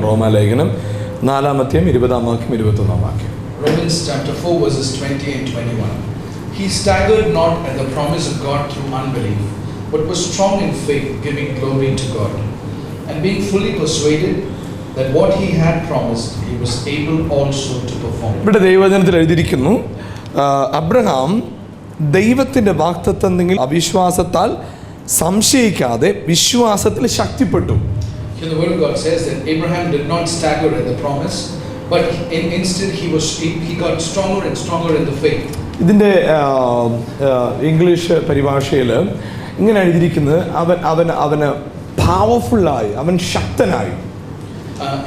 റോമാലേഖനം 4-ാം 20-ാം വാക്യം 21-ാം വാക്യം. Romans chapter 4 verses 20 and 21. He staggered not at the promise of God through unbelief, but was strong in faith, giving glory to God, and being fully persuaded that what he had promised, he was able also to perform. ഇവിടെ ദൈവവചനത്തിൽ എഴുതിയിരിക്കുന്നു, Abraham ദൈവത്തിന്റെ വാഗ്ദത്തത്തിൽ അവിശ്വാസത്താൽ സംശയിക്കാതെ വിശ്വാസത്തിൽ ശക്തിപ്പെട്ടു. Here the word of God says that Abraham did not stagger at the promise, but instead he got stronger and stronger in the faith. ഇതിന്റെ English പരിഭാഷയിൽ ഇങ്ങനെ എഴുതിയിരിക്കുന്നത്, അവന് പവർഫുള്ളായി, അവൻ ശക്തനായി.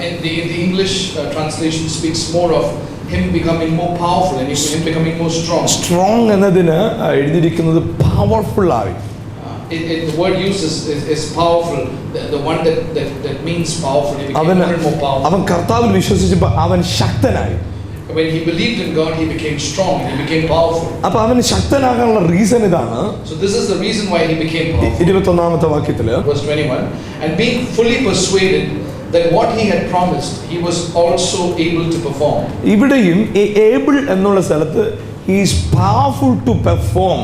And the English translation speaks more of him becoming more powerful and him becoming more strong. Strong എന്നതിന് എഴുതിയിരിക്കുന്നത് പവർഫുള്ളായി. The word used is powerful. The one that means powerful. He became more powerful. അവൻ കർത്താവിൽ വിശ്വസിച്ചപ്പോൾ അവൻ ശക്തനായി. When he believed in God, he became strong and he became powerful. അപ്പോൾ അവൻ ശക്തനാകാനുള്ള reason ഇതാണ്. So this is the reason why he became powerful. 21-ാമത്തെ വാക്യത്തിൽ verse 21, and being fully persuaded that what he had promised, he was also able to perform. ഇവിടെയും able എന്നുള്ള സ്ഥലത്ത് he is powerful to perform.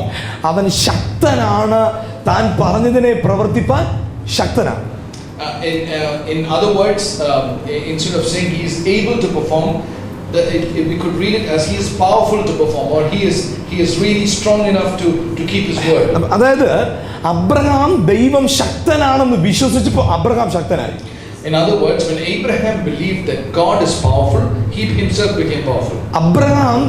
അവൻ ശക്തനാണ്, താൻ പറഞ്ഞതിനെ പ്രവർത്തിപ്പാൻ ശക്തനാണ്. In other words, instead of saying he is able to perform, we could read it as he is powerful to perform, or he is really strong enough to keep his word. അതായത് Abraham ദൈവം ശക്തനാണെന്ന് വിശ്വസിച്ചപ്പോൾ Abraham ശക്തനായി. In other words, when Abraham believed that God is powerful, he himself became powerful. Abraham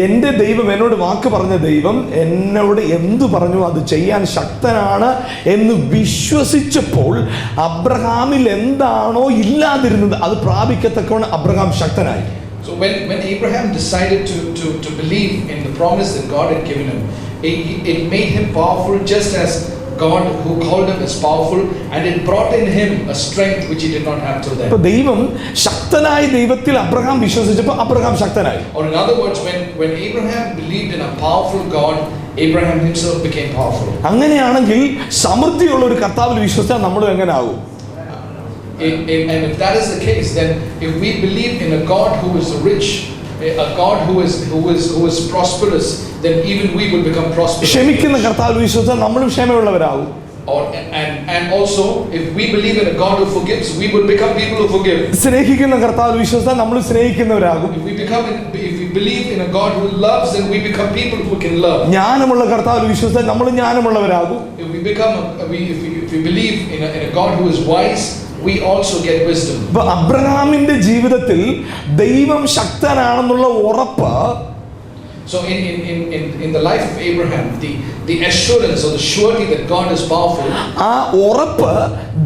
എൻ്റെ ദൈവം എന്നോട് വാക്ക് പറഞ്ഞ ദൈവം എന്നോട് എന്തു പറഞ്ഞു അത് ചെയ്യാൻ ശക്തനാണ് എന്ന് വിശ്വസിച്ചപ്പോൾ അബ്രഹാമിൽ എന്താണോ ഇല്ലാതിരുന്നത് അത് പ്രാപിക്കത്തക്കവണ്ണം Abraham ശക്തനായി. So when Abraham decided to believe in the promise that God had given him, it made him powerful just as God who called him is powerful, and it brought in him a strength which he did not have till then. അപ്പോൾ ദൈവം ശക്തനായ ദൈവത്തിൽ Abraham വിശ്വസിച്ചപ്പോൾ Abraham ശക്തനായി. Or in other words, when Abraham believed in a powerful God, Abraham himself became powerful. അങ്ങനെയാണെങ്കിൽ സമൃദ്ധിയുള്ള ഒരു കർത്താവിൽ വിശ്വസിച്ചാൽ നമ്മൾ എങ്ങനെ ആകും? And if that is the case, then if we believe in a God who is rich, a God who is prosperous, then even we will become prosperous. ക്ഷമിക്കുന്ന കർത്താവിൽ വിശ്വസിച്ചാൽ നമ്മളും ക്ഷമയുള്ളവരാകും. And also, if we believe in a God who forgives, we will become people who forgive. സ്നേഹിക്കുന്ന കർത്താവിൽ വിശ്വസിച്ചാൽ നമ്മൾ സ്നേഹിക്കുന്നവരാകും. If we believe in a God who loves, then we become people who can love. ജ്ഞാനമുള്ള കർത്താവിൽ വിശ്വസിച്ചാൽ നമ്മൾ ജ്ഞാനമുള്ളവരാകും. If we believe in a God who is wise, we also get wisdom. അബ്രഹാമിന്റെ ജീവിതത്തിൽ ദൈവം ശക്തനാണെന്നുള്ള ഉറപ്പ്. So in the life of Abraham, the assurance or the surety that God is powerful, ആ ഉറപ്പ്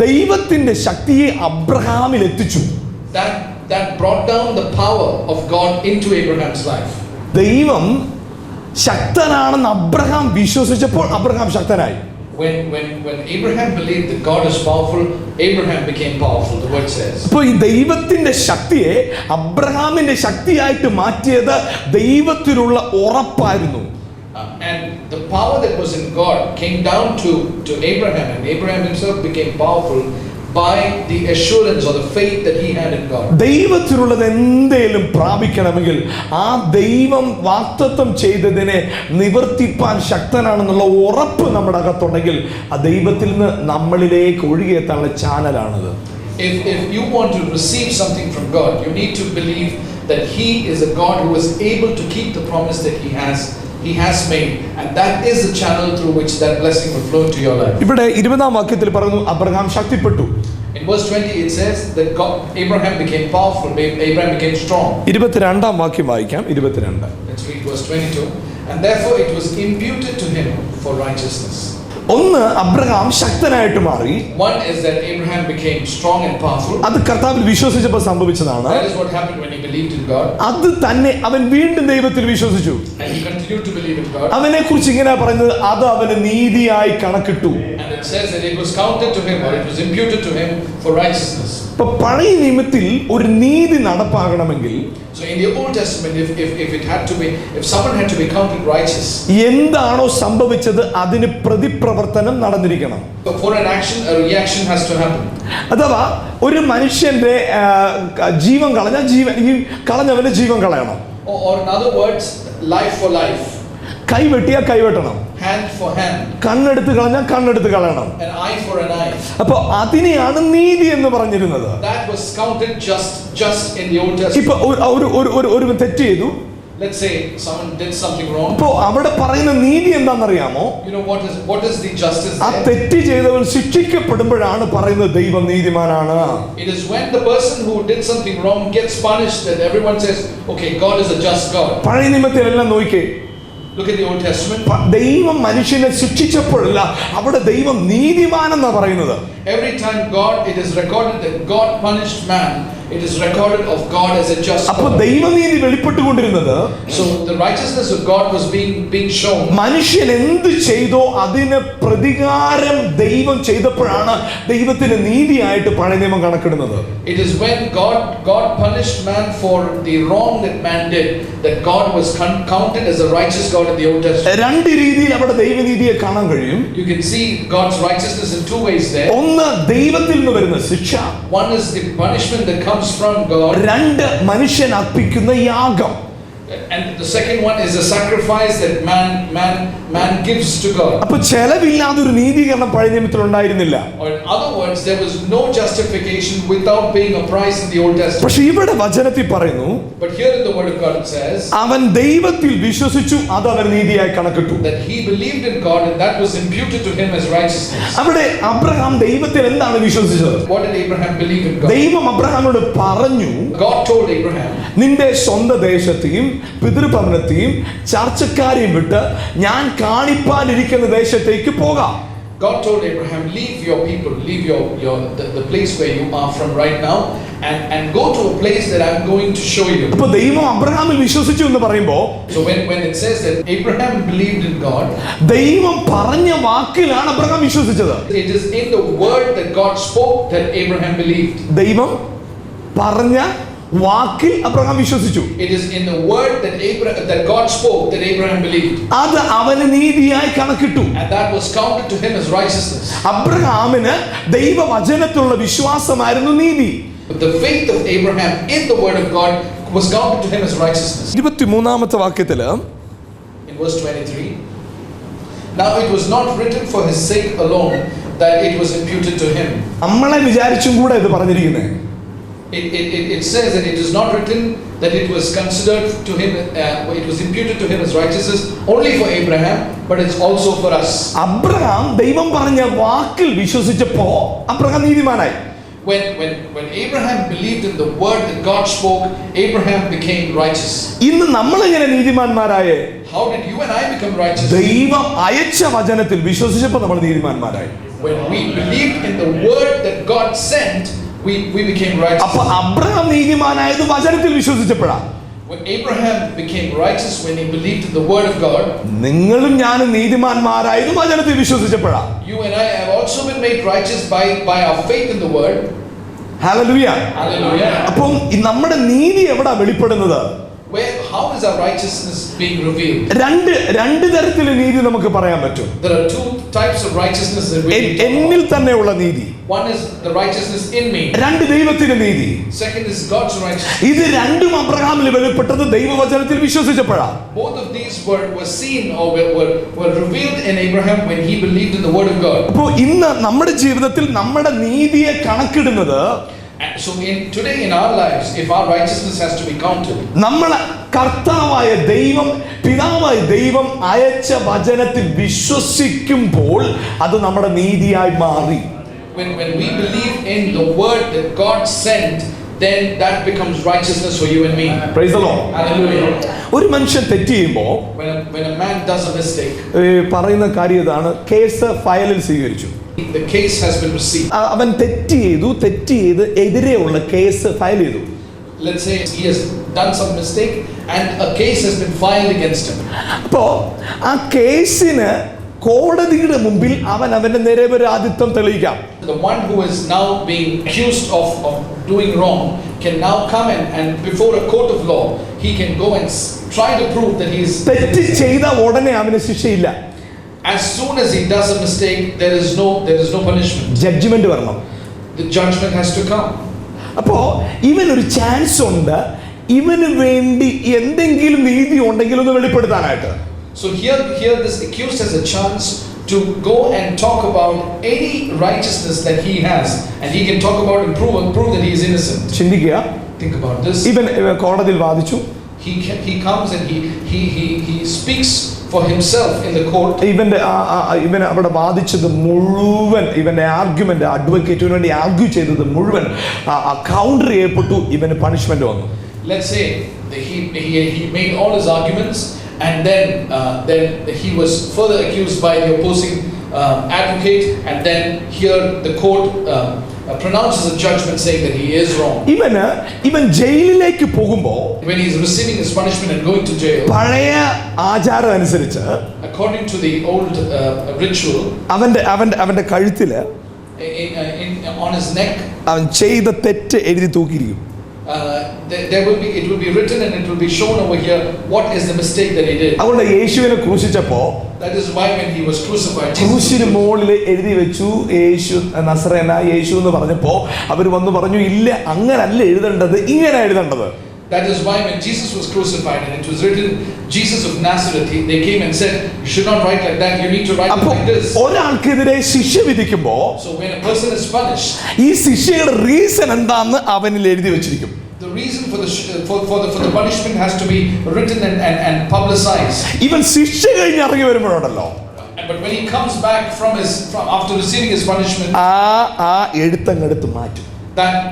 ദൈവത്തിന്റെ ശക്തിയെ അബ്രഹാമിൽ എത്തിച്ചു. that brought down the power of God into Abraham's life. ദൈവം ശക്തനാണെന്ന് അബ്രഹാം വിശ്വസിച്ചപ്പോൾ അബ്രഹാം ശക്തനായി. When Abraham believed that God is powerful, Abraham became powerful, the word says. അപ്പോൾ ഈ ദൈവത്തിന്റെ ശക്തിയെ അബ്രഹാമിന്റെ ശക്തിയായിട്ട് മാറ്റിയത് ദൈവത്തിലുള്ള ഉറപ്പായിരുന്നു. And the power that was in God came down to Abraham, and Abraham himself became powerful by the assurance or the faith that he had in God. ദൈവത്തിലുള്ളത് എന്തേലും പ്രാപിക്കണമെങ്കിൽ ആ ദൈവം വാഗ്ദത്തം ചെയ്തതിനെ നിവർത്തിപ്പാൻ ശക്തനാണെന്നുള്ള ഉറപ്പ് നമ്മുടെ അകത്തുണ്ടെങ്കിൽ ആ ദൈവത്തിൽ നിന്ന് നമ്മളിലേക്ക് ഒഴുകിയെത്താനുള്ള ചാനലാണത്. If you want to receive something from God, you need to believe that he is a God who is able to keep the promise that he has made, and that is the channel through which that blessing will flow into your life. ഇവിടെ 20-ാം വാക്യത്തിൽ പറയുന്നു Abraham ശക്തിപ്പെട്ടു. In verse 20 it says that Abraham became powerful, Abraham became strong. 22-ാം വാക്യം വായിക്കാം. 22. Let's read verse 22. And therefore it was imputed to him for righteousness. ഒന്ന്, Abraham ശക്തനായിട്ട് മാറി. One is that Abraham became strong and powerful. അത് കർത്താവിൽ വിശ്വസിച്ചപ്പോൾ സംഭവിച്ചതാണ്. That is what happened when he believed in God. അത് തന്നെ അവൻ വീണ്ടും ദൈവത്തിൽ വിശ്വസിച്ചു. And he continued to believe in God. അവനെ കുറിച്ച് ഇങ്ങനെ പറയുന്നത് അത് അവന് നീതിയായി കണക്കിട്ടു. And it says that it was counted to him, or it was imputed to him for righteousness. ഇപ്പൊ പഴയ നിയമത്തിൽ ഒരു നീതി നടപ്പാകണമെങ്കിൽ, so in the Old Testament, if it had to be, if someone had to be counted righteous, എന്താണോ സംഭവിച്ചത് അതിന് പ്രതിപ്രവർത്തനം പ്രവർത്തനം നടന്നിരിക്കണം. So for an action, a reaction has to happen. അഥവാ ഒരു മനുഷ്യന്റെ ജീവൻ കളഞ്ഞവന്റെ ജീവൻ കളയണം. Or in other words, life for life. കൈ വെട്ടിയാൽ കൈ വെട്ടണം. Hand for hand. കണ്ണെടുത്ത് കളഞ്ഞാൽ കണ്ണെടുത്ത് കളയണം. An eye for an eye. അപ്പൊ അതിനെയാണ് നീതി എന്ന് പറഞ്ഞിരുന്നത്. That was counted just in the Old Testament. ഇപ്പൊ ഒരു തെറ്റ് ചെയ്തു. Let's say someone did something wrong. അപ്പോ അവിടെ പറയുന്ന നീതി എന്താണെന്നറിയാമോ? You know what is the justice ആ there? തെറ്റ് ചെയ്തവൻ ശിക്ഷിക്കപ്പെടുമ്പോഴാണ് പറയുന്നത് ദൈവം നീതിമാനാണ്. It is when the person who did something wrong gets punished that everyone says, okay, God is a just God. പഴയ നിയമത്തിലെല്ലാം നോക്കിക്കേ. Look at the Old Testament. ദൈവം മനുഷ്യനെ ശിക്ഷിച്ചപ്പോഴല്ല അവിടെ ദൈവം നീതിമാനെന്നാ പറയുന്നത്. Every time it is recorded that God punished man, it is recorded of God as a just അപ്പോൾ God. ദൈവനീതി വെളിപ്പെട്ടുകൊണ്ടിരുന്നത്. So the righteousness of God was being shown. മനുഷ്യൻ എന്ത് ചെയ്തോ അതിന് പ്രതികാരം ദൈവം ചെയ്തപ്പോഴാണ് ദൈവത്തിന് നീതിയായിട്ട് പഴയ നിയമം കണക്കിടുന്നത്. It is when God punished man for the wrong that man did that God was counted as a righteous God in the Old Testament. രണ്ട് രീതിയിൽ അവിടെ ദൈവനീതിയെ കാണാൻ കഴിയും. You can see God's righteousness in two ways there. ഒന്ന് ദൈവത്തിൽ നിന്ന് വരുന്ന ശിക്ഷ. One is the punishment that comes from God. രണ്ട് മനുഷ്യൻ അർപ്പിക്കുന്ന യാഗം. And the second one is a sacrifice that man gives to God. അപ്പോൾ ചെലവില്ലാതെ ഒരു നീതീകരണം പഴയ നിയമത്തിൽ ഉണ്ടായിരുന്നില്ല. Or in other words, there was no justification without paying a price in the Old Testament. പക്ഷേ ഇവിടെ വചനത്തിൽ പറയുന്നു, But here in the word of God it says അവൻ ദൈവത്തിൽ വിശ്വസിച്ചു, അത് അവൻ നീതിയായി കണക്കിട്ടു. that he believed in God and that was imputed to him as righteousness. അവിടെ അബ്രഹാം ദൈവത്തിൽ എന്താണ് വിശ്വസിച്ചത്? What did Abraham believe in God? ദൈവം അബ്രഹാമിനോട് പറഞ്ഞു, God told Abraham, നിന്റെ സ്വന്തം ദേശത്തെയും പിതൃഭവനത്തെയും ചർച്ചക്കാരെയും വിട്ട് ഞാൻ കാണിപ്പാനിരിക്കുന്ന ദേശത്തേക്ക് പോകാം. God told Abraham, leave your people, leave the place where you are from right now and go to a place that I'm going to show you. അപ്പോൾ ദൈവം അബ്രഹാമിൽ വിശ്വസിച്ചു എന്ന് പറയുമ്പോൾ, So when it says that Abraham believed in God, ദൈവം പറഞ്ഞ വാക്കിലാണ് Abraham വിശ്വസിച്ചത്. it is in the word that God spoke that Abraham believed. ദൈവം പറഞ്ഞ വാക്കിൽ അബ്രഹാം വിശ്വസിച്ചു. It is in the word that God spoke that Abraham believed. അത് അവന് നീതിയായി കണക്കിട്ടു. And that was counted to him as righteousness. അബ്രഹാമിന് ദൈവവചനത്തിലുള്ള വിശ്വാസമായിരുന്നു നീതി. The faith of Abraham in the word of God was counted to him as righteousness. 23-ാമത്തെ വാക്യത്തിൽ In verse 23, now it was not written for his sake alone that it was imputed to him. നമ്മളെ വിചാരിച്ചും കൂടെ ഇത് പറഞ്ഞിരിക്കുന്നത്. It says that it is not written that it was considered to him, it was imputed to him as righteousness only for Abraham, but it's also for us. Abraham ദൈവം പറഞ്ഞ വാക്കിൽ വിശ്വസിച്ചപ്പോ Abraham നീതിമാനായി. When Abraham believed in the word that God spoke, Abraham became righteous. ഇന്ന് നമ്മൾ എങ്ങനെ നീതിമാന്മാരായേ? How did you and I become righteous? ദൈവം അയച്ച വചനത്തിൽ വിശ്വസിച്ചപ്പോൾ നമ്മൾ നീതിമാന്മാരായി. When we believed in the word that God sent, we became righteous. അപ്പോൾ Abraham നീതിമാനായത് വചനത്തിൽ വിശ്വസിച്ചപ്പോഴാണ്. When Abraham became righteous when he believed in the word of God, നിങ്ങളും ഞാനും നീതിമാന്മാരായത് വചനത്തിൽ വിശ്വസിച്ചപ്പോഴാണ്. you and I have also been made righteous by our faith in the word. Hallelujah. Hallelujah. അപ്പോൾ നമ്മുടെ നീതി എവിടാ വെളിപ്പെടുന്നത്? How is our righteousness being revealed? രണ്ട് തരത്തിലുള്ള നീതി നമുക്ക് പറയാൻ പറ്റും. There are two types of righteousness that we can talk എന്നിൽ തന്നെയുള്ള നീതി. about. One is the righteousness in me. രണ്ട് ദൈവത്തിന്റെ നീതി. Second is God's righteousness. ഇത് രണ്ടും അബ്രഹാമിൽ വെളിപ്പെട്ടത് ദൈവവചനത്തിൽ വിശ്വസിച്ചപ്പോഴാണ്. Both of these were seen or were revealed in Abraham when he believed in the word of God. അപ്പോൾ ഇന്ന് നമ്മുടെ ജീവിതത്തിൽ നമ്മുടെ നീതിയെ കണക്കിടുന്നത്, So today in our lives, if our righteousness has to be counted, നമ്മളെ കർത്താവായ ദൈവം, പിതാവായ ദൈവം അയച്ച വചനത്തിൽ വിശ്വസിക്കുമ്പോൾ അത് നമ്മുടെ നീതിയായി മാറി. when we believe in the word that God sent, then that becomes righteousness for you and me. Praise the Lord. Hallelujah. ഒരു മനുഷ്യൻ തെറ്റ് ചെയ്യുമ്പോൾ When a man does a mistake, പറയുന്ന കാര്യം ഇതാണ്, കേസ് ഫയലിൽ സ്വീകരിച്ചു. the case has been received. അവൻ തെറ്റ് ചെയ്ത് എതിരെയുള്ള കേസ് ഫയൽ ചെയ്തു. Let's say he has done some mistake and a case has been filed against him. അപ്പോ ആ കേസിന് കോടതിയുടെ മുമ്പിൽ അവന്റെ നിരപരാധിത്വം തെളിയിക്കാം. The one who is now being accused of doing wrong can now come and before a court of law he can go and try to prove that he is തെറ്റ് ചെയ്ത ഉടനെ അവന് ശിക്ഷയില്ല. as soon as he does a mistake, there is no punishment. Judgment വരണം. The judgment has to come. അപ്പോ ഇവനൊരു chance ഉണ്ട് ഇവന് വേണ്ടി എന്തെങ്കിലും നീതി ഉണ്ടെങ്കിൽ ഒന്ന് വെളിപ്പെടുത്താനായിട്ട്. So here this accused has a chance to go and talk about any righteousness that he has, and he can talk about and prove that he is innocent. ചിന്തിക്കുക. Think about this. ഇവൻ കോടതിയിൽ വാദിച്ചു. He comes and he speaks for himself in the court. ഇവൻ അവിടെ വാദിച്ചത് മുഴുവൻ, ഇവന്റെ argument, അഡ്വക്കേറ്റിന് വേണ്ടി argue ചെയ്തത് മുഴുവൻ കൗണ്ടർ ചെയ്യപ്പെട്ടു. ഇവന് പണിഷ്മെന്റ് വന്നു. Let's say that he made all his arguments, and then he was further accused by the opposing advocate, and then here the court pronounces a judgment saying that he is wrong. ഇവൻ ജയിലിലേക്ക് പോകുമ്പോൾ, when he is receiving his punishment and going to jail, പഴയ ആചാരം അനുസരിച്ച്, according to the old ritual, അവന്റെ കഴുത്തില് on his neck, അവൻ ചെയ്ത തെറ്റ് എഴുതി തൂക്കിയിരിക്കും. it will be written and it will be shown over here what is the mistake that he did. അതുകൊണ്ട് യേശുവിനെ ക്രൂശിച്ചപ്പോ, that is why when he was crucified, ക്രൂശിന് മുകളിൽ എഴുതി വെച്ചു യേശു നസറേന യേശു എന്ന് പറഞ്ഞപ്പോ അവർ വന്ന് പറഞ്ഞു, ഇല്ല അങ്ങനല്ല എഴുതേണ്ടത്, ഇങ്ങനെ എഴുതേണ്ടത്. That is why when Jesus was crucified and it was written Jesus of Nazareth, they came and said, you should not write like that, you need to write like this. ഒരാൾക്കെതിരെ ശിക്ഷ വിധിക്കുമ്പോ, so when a person is punished, ഈ ശിക്ഷയുടെ reason എന്താണെന്ന് അവനിൽ എഴുതി വെച്ചിരിക്കും. the reason for the punishment has to be written and publicized. ഇവൻ ശിക്ഷ കഴിഞ്ഞ് ഇറങ്ങി വരുമ്പോഴാണല്ലോ, but when he comes back from after receiving his punishment, ആ എഴുത്തങ്ങെടുത്ത് മാറ്റും.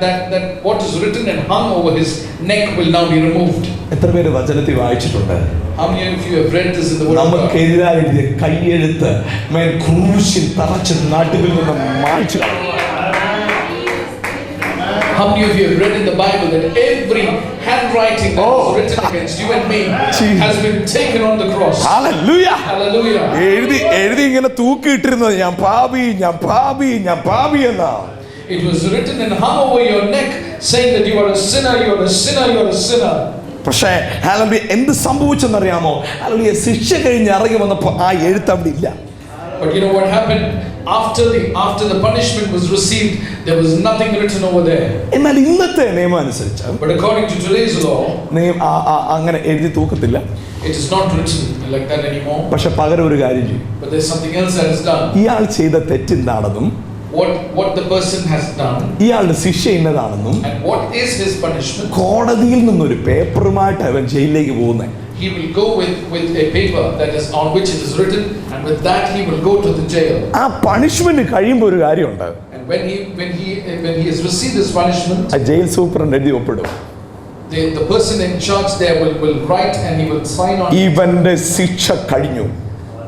that what is written and hung over his neck will now be removed. എത്ര പേര് വചനത്തിൽ വായിച്ചിട്ടുണ്ട്? How many of you have read this in the word of God? നമുക്കെതിരായി എഴുതിയ കൈയെഴുത്ത് ക്രൂശിൽ തറച്ച് നടുവിൽ നിന്ന് മായ്ച്ചു കളഞ്ഞു. How many of you have read in the Bible that every handwriting that was written against you and me has been taken on the cross? Hallelujah. Hallelujah. എഴുതി ഇങ്ങനെ തൂക്കിയിട്ടിരുന്നത് ഞാൻ പാപി എന്നാ. It was written and hung over your neck saying that you are a sinner, you are a sinner, you are a sinner. പക്ഷേ hallelujah എന്ത് സംഭവിച്ചെന്നറിയാമോ? Hallelujah ശിക്ഷ കഴിഞ്ഞ് ഇറങ്ങി വന്നപ്പോൾ ആ എഴുത്ത് അവിടെ ഇല്ല. But you know what happened? After the punishment was received, there was nothing written over there. എന്നാൽ ഇന്നത്തെ നിയമം അനുസരിച്ച്, but according to today's law, അങ്ങനെ എഴുതി തൂക്കത്തില്ല. it is not written like that anymore. പക്ഷെ പകരം ഒരു കാര്യം ചെയ്യും. But there's something else that is done. ഇയാൾ ചെയ്ത തെറ്റെന്താണെന്നും, what the person has done, ഇയാളുടെ ശിക്ഷ എന്നതാണെന്നും, and what is his punishment, കോടതിയിൽ നിന്നൊരു പേപ്പറുമായിട്ട് അവൻ ജയിലിലേക്ക് പോകുന്നത്. he will go with a paper that is on which it is written, and with that he will go to the jail. ആ punishment കഴിയുമ്പോൾ ഒരു കാര്യമുണ്ട്. And when he has received his punishment, ആ ജയിൽ സൂപ്രണ്ട് എഴുതി ഒപ്പിടും. the person in charge there will write and he will sign on ഇവന്റെ ശിക്ഷ കഴിഞ്ഞു,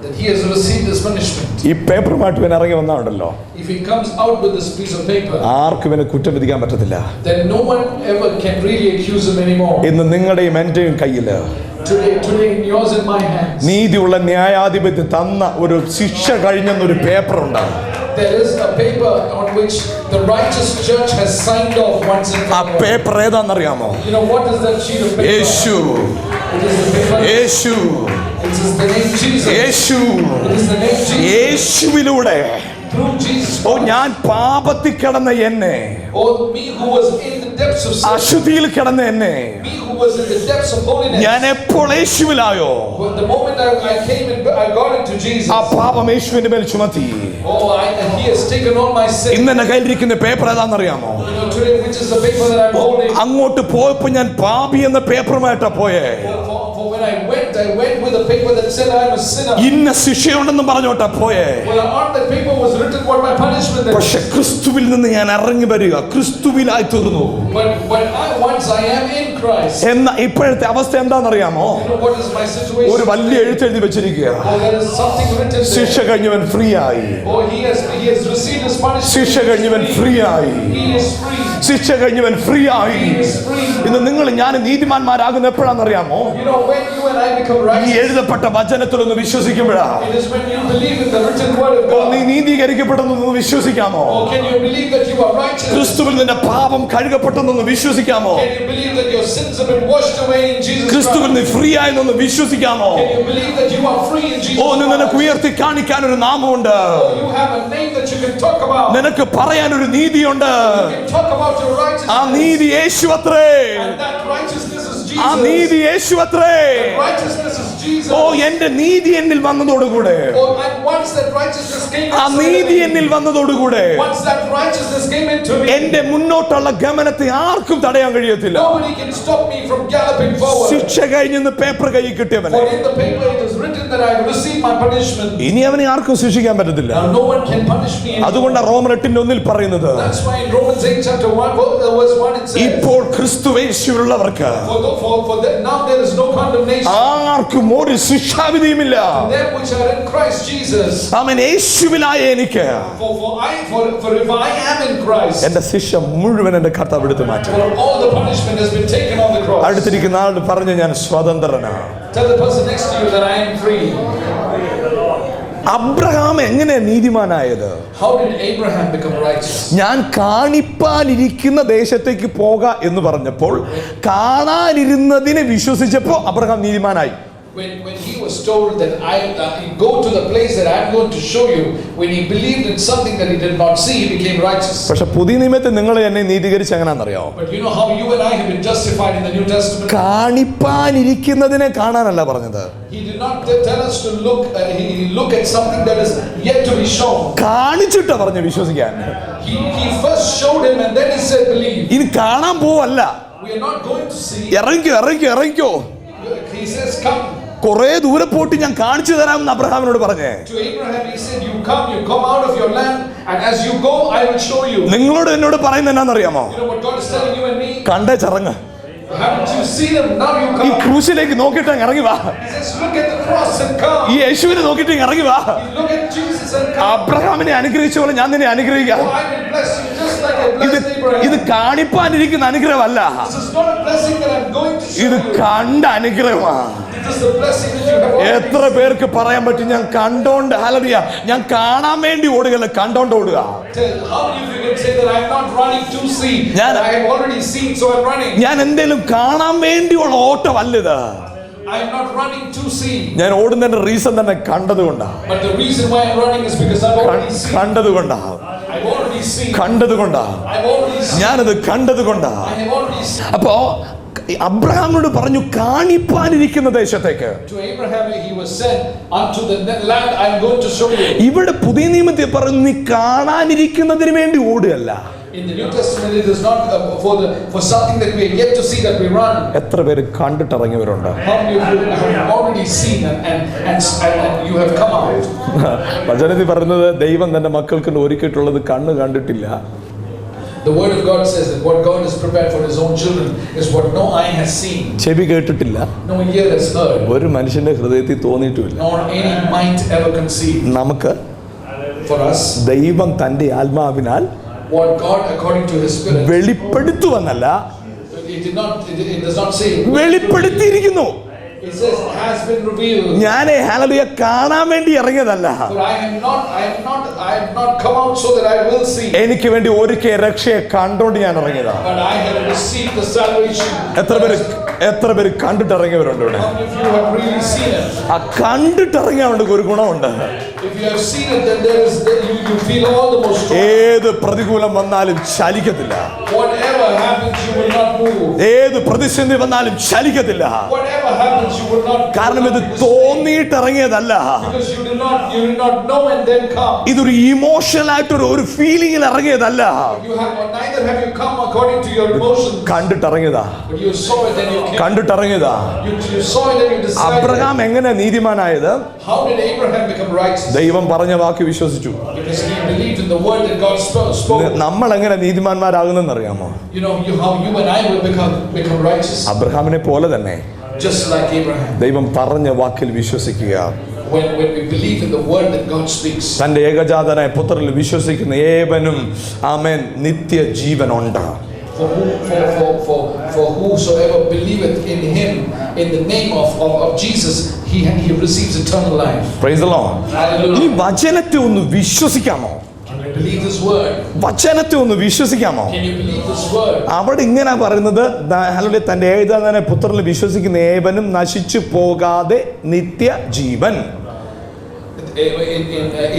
that he has received his punishment. ഈ പേപ്പറുമായിട്ട് ഇവൻ ഇറങ്ങി വന്നാണല്ലോ, if he comes out with this piece of paper, ആർക്കും ഇവനെ കുറ്റം വിധിക്കാൻ പറ്റത്തില്ല. then no one ever can really accuse him anymore. ഇന്ന് നിങ്ങളുടെയും എന്റെയും കയ്യില് today in yours and my hands, നീതിയുള്ള ന്യായാധിപതി തന്ന ഒരു ശിക്ഷ കഴിഞ്ഞെന്നൊരു പേപ്പറുണ്ട്. there is a paper on which the righteous judge has signed off once and for all. ആ paper ഏതാണെന്നറിയാമോ? You know what is that sheet of paper? യേശു. It is the paper. യേശു. It is the name Jesus. യേശു. It is the name Jesus. യേശുവിലൂടെ, through Jesus. ഓ ഞാൻ പാപത്തിൽ കിടന്ന എന്നെ, Oh me who was in the depths of sin, അശുദ്ധിയിൽ കിടന്ന എന്നെ, me who was in the depths of holiness, ഞാൻ എപ്പോൾ യേശുവിലായോ, the moment I came and I got into Jesus, ആ പാപം യേശുവിന്റെ മേൽ ചുമത്തി. and he has taken all my sin. ഇന്ന് എന്റെ കയ്യിലിരിക്കുന്ന പേപ്പർ ഏതാണെന്നറിയാമോ? You know today which is the paper that I'm holding. അങ്ങോട്ട് പോയപ്പോ ഞാൻ പാപി എന്ന പേപ്പറുമായിട്ടാ പോയേ. For when I went with a paper that said I am a sinner. ഇന്ന ശിക്ഷയുണ്ടെന്ന് പറഞ്ഞോട്ടാ പോയേ. Well, on that paper was written what my punishment is. പക്ഷെ ക്രിസ്തുവിൽ നിന്ന് ഞാൻ ഇറങ്ങി വരിക, ക്രിസ്തുവിലായി തീർന്നു. But once I am in Christ. എന്ന ഇപ്പോഴത്തെ അവസ്ഥ എന്താണെന്നറിയാമോ? You know what is my situation? ഒരു വലിയ എഴുത്തെഴുതി വെച്ചിരിക്കുക. There is something written there. ശിക്ഷ കഴിഞ്ഞവൻ ഫ്രീ ആയി. He has received his punishment. ശിക്ഷ കഴിഞ്ഞവൻ ഫ്രീ ആയി. He is free. ശിക്ഷ കഴിഞ്ഞവൻ ഫ്രീ ആയി. He is free. ഇന്ന് നിങ്ങൾ ഞാൻ നീതിമാന്മാരാകുന്ന എപ്പോഴാണെന്നറിയാമോ? You know when you and I become ഈ righteous. എഴുതപ്പെട്ട വചനത്തിലൊന്ന് വിശ്വസിക്കുമ്പോഴാ. It is when you believe in the written word of God. നീ നീതീകരിക്കപ്പെട്ടെന്നൊന്ന് വിശ്വസിക്കാമോ? Or can you believe that you are righteous? ക്രിസ്തുവിൽ നിന്റെ പാപം കഴുകപ്പെട്ടെന്നൊന്ന് വിശ്വസിക്കാമോ? Can you believe that your sins have been washed away in Jesus ക്രിസ്തുവിൽ Christ. നീ free ആയെന്നൊന്ന് വിശ്വസിക്കാമോ? Can you believe that you are free in Jesus ഓ, നിനക്ക് Christ? ഉയർത്തി കാണിക്കാൻ ഒരു നാമമുണ്ട്. Oh, you have a name that you can talk about. നിനക്ക് പറയാൻ ഒരു നീതിയുണ്ട്. You can talk about your righteousness. ആ നീതി യേശുവത്രേ. And that righteousness is ആ Jesus. നീതി യേശുവത്രേ. That righteousness is Jesus. ഓ, എന്റെ നീതി എന്നിൽ വന്നതോടുകൂടെ, Oh, and once that righteousness came ആ inside നീതി of me, എന്നിൽ വന്നതോടുകൂടെ once that righteousness came into me, എന്റെ മുന്നോട്ടുള്ള ഗമനത്തെ ആർക്കും തടയാൻ കഴിയത്തില്ല. nobody can stop me from galloping forward. ശിക്ഷ കഴിഞ്ഞെന്ന് പേപ്പർ കയ്യിൽ കിട്ടിയവനെ For in the paper it is written that I received my punishment. ഇനി അവനെ ആർക്കും ശിക്ഷിക്കാൻ പറ്റത്തില്ല. Now no one can punish me anymore. അതുകൊണ്ടാണ് റോമർ 8:1 പറയുന്നത്, That's why in Romans 8 chapter 1 verse 1 it says, ഇപ്പോൾ ക്രിസ്തുയേശുവിലുള്ളവർക്ക് for that now there is no condemnation ആർക്കും ഒരു ശിക്ഷാവിധിയുമില്ല. to them which are in Christ Jesus. അവൻ യേശുവിലായ എനിക്ക് For if I am in Christ, എന്റെ ശിക്ഷ മുഴുവൻ എന്റെ കർത്താവ് എടുത്തു മാറ്റും. for all the punishment has been taken on the cross. അടുത്തിരിക്കുന്ന ആളോട് പറഞ്ഞു, ഞാൻ സ്വതന്ത്രനാണ്. Tell the person next to you that I am free. Abraham എങ്ങനെ നീതിമാനായത്? How did Abraham become righteous? ഞാൻ കാണിപ്പാനിരിക്കുന്ന ദേശത്തേക്ക് പോക എന്ന് പറഞ്ഞപ്പോൾ കാണാനിരുന്നതിനെ വിശ്വസിച്ചപ്പോൾ Abraham നീതിമാനായി. When he was told that I go to the place that I am going to show you, when he believed in something that he did not see, he became righteous. പക്ഷെ പുതിയ നിയമത്തിൽ നിങ്ങൾ എന്നെ നീതീകരിച്ച് എങ്ങനെയാണെന്നറിയോ? But you know how you and I have been justified in the New Testament? കാണിപ്പാനിരിക്കുന്നതിനെ കാണാനല്ല പറഞ്ഞത്. He did not tell us to look at something that is yet to be shown. കാണിച്ചിട്ടാ പറഞ്ഞു വിശ്വസിക്കാൻ. He first showed him and then he said believe. ഇനി കാണാൻ പോവല്ല. We are not going to see. ഇറങ്ങിക്കോ. He says come. കുറെ ദൂരെ പോയിട്ട് ഞാൻ കാണിച്ചു തരാമെന്ന് അബ്രഹാമിനോട് പറഞ്ഞേ. To Abraham he said you come out of your land and as you go I will show you. നിങ്ങളോട് എന്നോട് പറയുന്നത് എന്നാണെന്നറിയാമോ? You know what God is telling you and me? കണ്ടേ ചറങ്ങ്. Haven't you seen him? Now you ഈ come. ക്രൂശിലേക്ക് നോക്കിയിട്ട് ഇറങ്ങി വാ. He says look at the cross and come. ഈ യേശുവിനെ നോക്കിയിട്ട് ഇറങ്ങി വാ. Look at Jesus and come. അബ്രഹാമിനെ അനുഗ്രഹിച്ച പോലെ ഞാൻ നിന്നെ അനുഗ്രഹിക്കാം. Oh, I will bless you just like I blessed Abraham. ഇത് കാണിപ്പാനിരിക്കുന്ന അനുഗ്രഹമല്ല, This is not a blessing that I'm going to show ഇത് you. കണ്ട അനുഗ്രഹമാണ്. This is the blessing that you have already എത്ര പേർക്ക് പറയാൻ പറ്റും, ഞാൻ കണ്ടോണ്ട് ഹല്ലേലൂയ, ഞാൻ കാണാൻ വേണ്ടി ഓടുകയല്ല, കണ്ടോണ്ട് ഓടുക. How many of you can say that I'm not running to see? ഞാൻ- I have already seen, so I'm running. ഞാൻ എന്തേലും കാണാൻ വേണ്ടിയുള്ള ഓട്ടമല്ല ഇത്. I'm not running to see. ഞാൻ ഓടുന്നതിന്റെ റീസൺ തന്നെ കണ്ടതുകൊണ്ടാണ്. But the reason why I'm running is because I've already seen. കണ്ടതുകൊണ്ടാണ്. I've already seen. കണ്ടതുകൊണ്ടാണ്. I've already seen. ഞാനത് കണ്ടതുകൊണ്ടാണ്. I have already seen. അപ്പോ അബ്രഹാമിനോട് പറഞ്ഞു കാണിപ്പാനിരിക്കുന്ന ദേശത്തേക്ക്. To Abraham he was said unto the land I'm going to show you. ഇവിടെ പുതിയ നിയമത്തിൽ പറഞ്ഞു നീ കാണാനിരിക്കുന്നതിന് വേണ്ടി ഓടുകയല്ല. In the New Testament it is not for something that we are yet to see that we run. എത്ര പേര് കണ്ടിട്ടിറങ്ങിയവരുണ്ട്? How many of you have already seen and you have come out? വചനത്തിൽ പറയുന്നത് ദൈവം തന്റെ മക്കൾക്ക് ഒരുക്കിയിട്ടുള്ളത് കണ്ണ് കണ്ടിട്ടില്ല. The word of God says that what God has prepared for his own children is what no eye has seen, ചെവി കേട്ടിട്ടില്ല, no ear has heard, ഒരു മനുഷ്യന്റെ ഹൃദയത്തിൽ തോന്നിയിട്ടുമില്ല. nor any mind ever conceived. നമുക്ക് For us, ദൈവം തന്റെ ആത്മാവിനാൽ what God according to his spirit, വെളിപ്പെടുത്തുവെന്നല്ല, it does not say വെളിപ്പെടുത്തിയിരിക്കുന്നു. it says has been revealed. ഞാനേ ഹല്ലേലൂയ കാണാൻ വേണ്ടി ഇറങ്ങിയതല്ല, For I have not come out so that I will see, എനിക്ക് വേണ്ടി ഒരുക്കിയ രക്ഷയെ കണ്ടോണ്ട് ഞാൻ ഇറങ്ങിയതാണ്. but I have received the salvation. എത്ര പേര് കണ്ടിട്ടിറങ്ങിയവരുണ്ട് ഇവിടെ? How many of you have really seen it? ആ കണ്ടിട്ടിറങ്ങിയതുകൊണ്ട് ഒരു ഗുണമുണ്ട്. If you have seen it, then you feel all the more strong. ഏത് പ്രതികൂലം വന്നാലും ചലിക്കത്തില്ല. Whatever happens, you will not move. ഏത് പ്രതിസന്ധി വന്നാലും ചലിക്കത്തില്ല. Whatever happens, you will not. കാരണം ഇത് തോന്നിയിട്ടിറങ്ങിയതല്ല, Because you did not know and then come. ഇതൊരു emotional ആയിട്ടൊരു ഒരു ഫീലിംഗിൽ ഇറങ്ങിയതല്ല. Neither have you come according to your emotions. കണ്ടിട്ടിറങ്ങിയതാ. But you saw it and you came. കണ്ടിട്ടിറങ്ങിയതാ. You saw it and you decided. Abraham എങ്ങനെ നീതിമാനായത്? How did Abraham become righteous? ദൈവം പറഞ്ഞ വാക്ക് വിശ്വസിച്ചു. Because he believed in the word that God spoke. നമ്മൾ എങ്ങനെ നീതിമാന്മാരാകുന്നെന്ന് അറിയാമോ? You know how you and I will become righteous. അബ്രഹാമിനെ പോലെ തന്നെ Just like Abraham. ദൈവം പറഞ്ഞ വാക്കിൽ വിശ്വസിക്കുക. When we believe in the word that God speaks. തന്റെ ഏകജാതനായ പുത്രനിൽ വിശ്വസിക്കുന്ന ഏവനും ആമേൻ നിത്യജീവനുണ്ട്. For whosoever believeth in him, in the name of Jesus, he receives eternal life. Praise the Lord. Hallelujah. ഈ വചനത്തെ ഒന്ന് വിശ്വസിക്കാമോ? believe this word? വചനത്തെ ഒന്ന് വിശ്വസിക്കാമോ? Can you believe this word? അവിടെ ഇങ്ങനെ പറയുന്നത്, ഹല്ലേലൂയ, തന്റെ ഏകജാതനായ പുത്രനിൽ വിശ്വസിക്കുന്ന ഏവനും നശിച്ചു പോകാതെ നിത്യജീവൻ.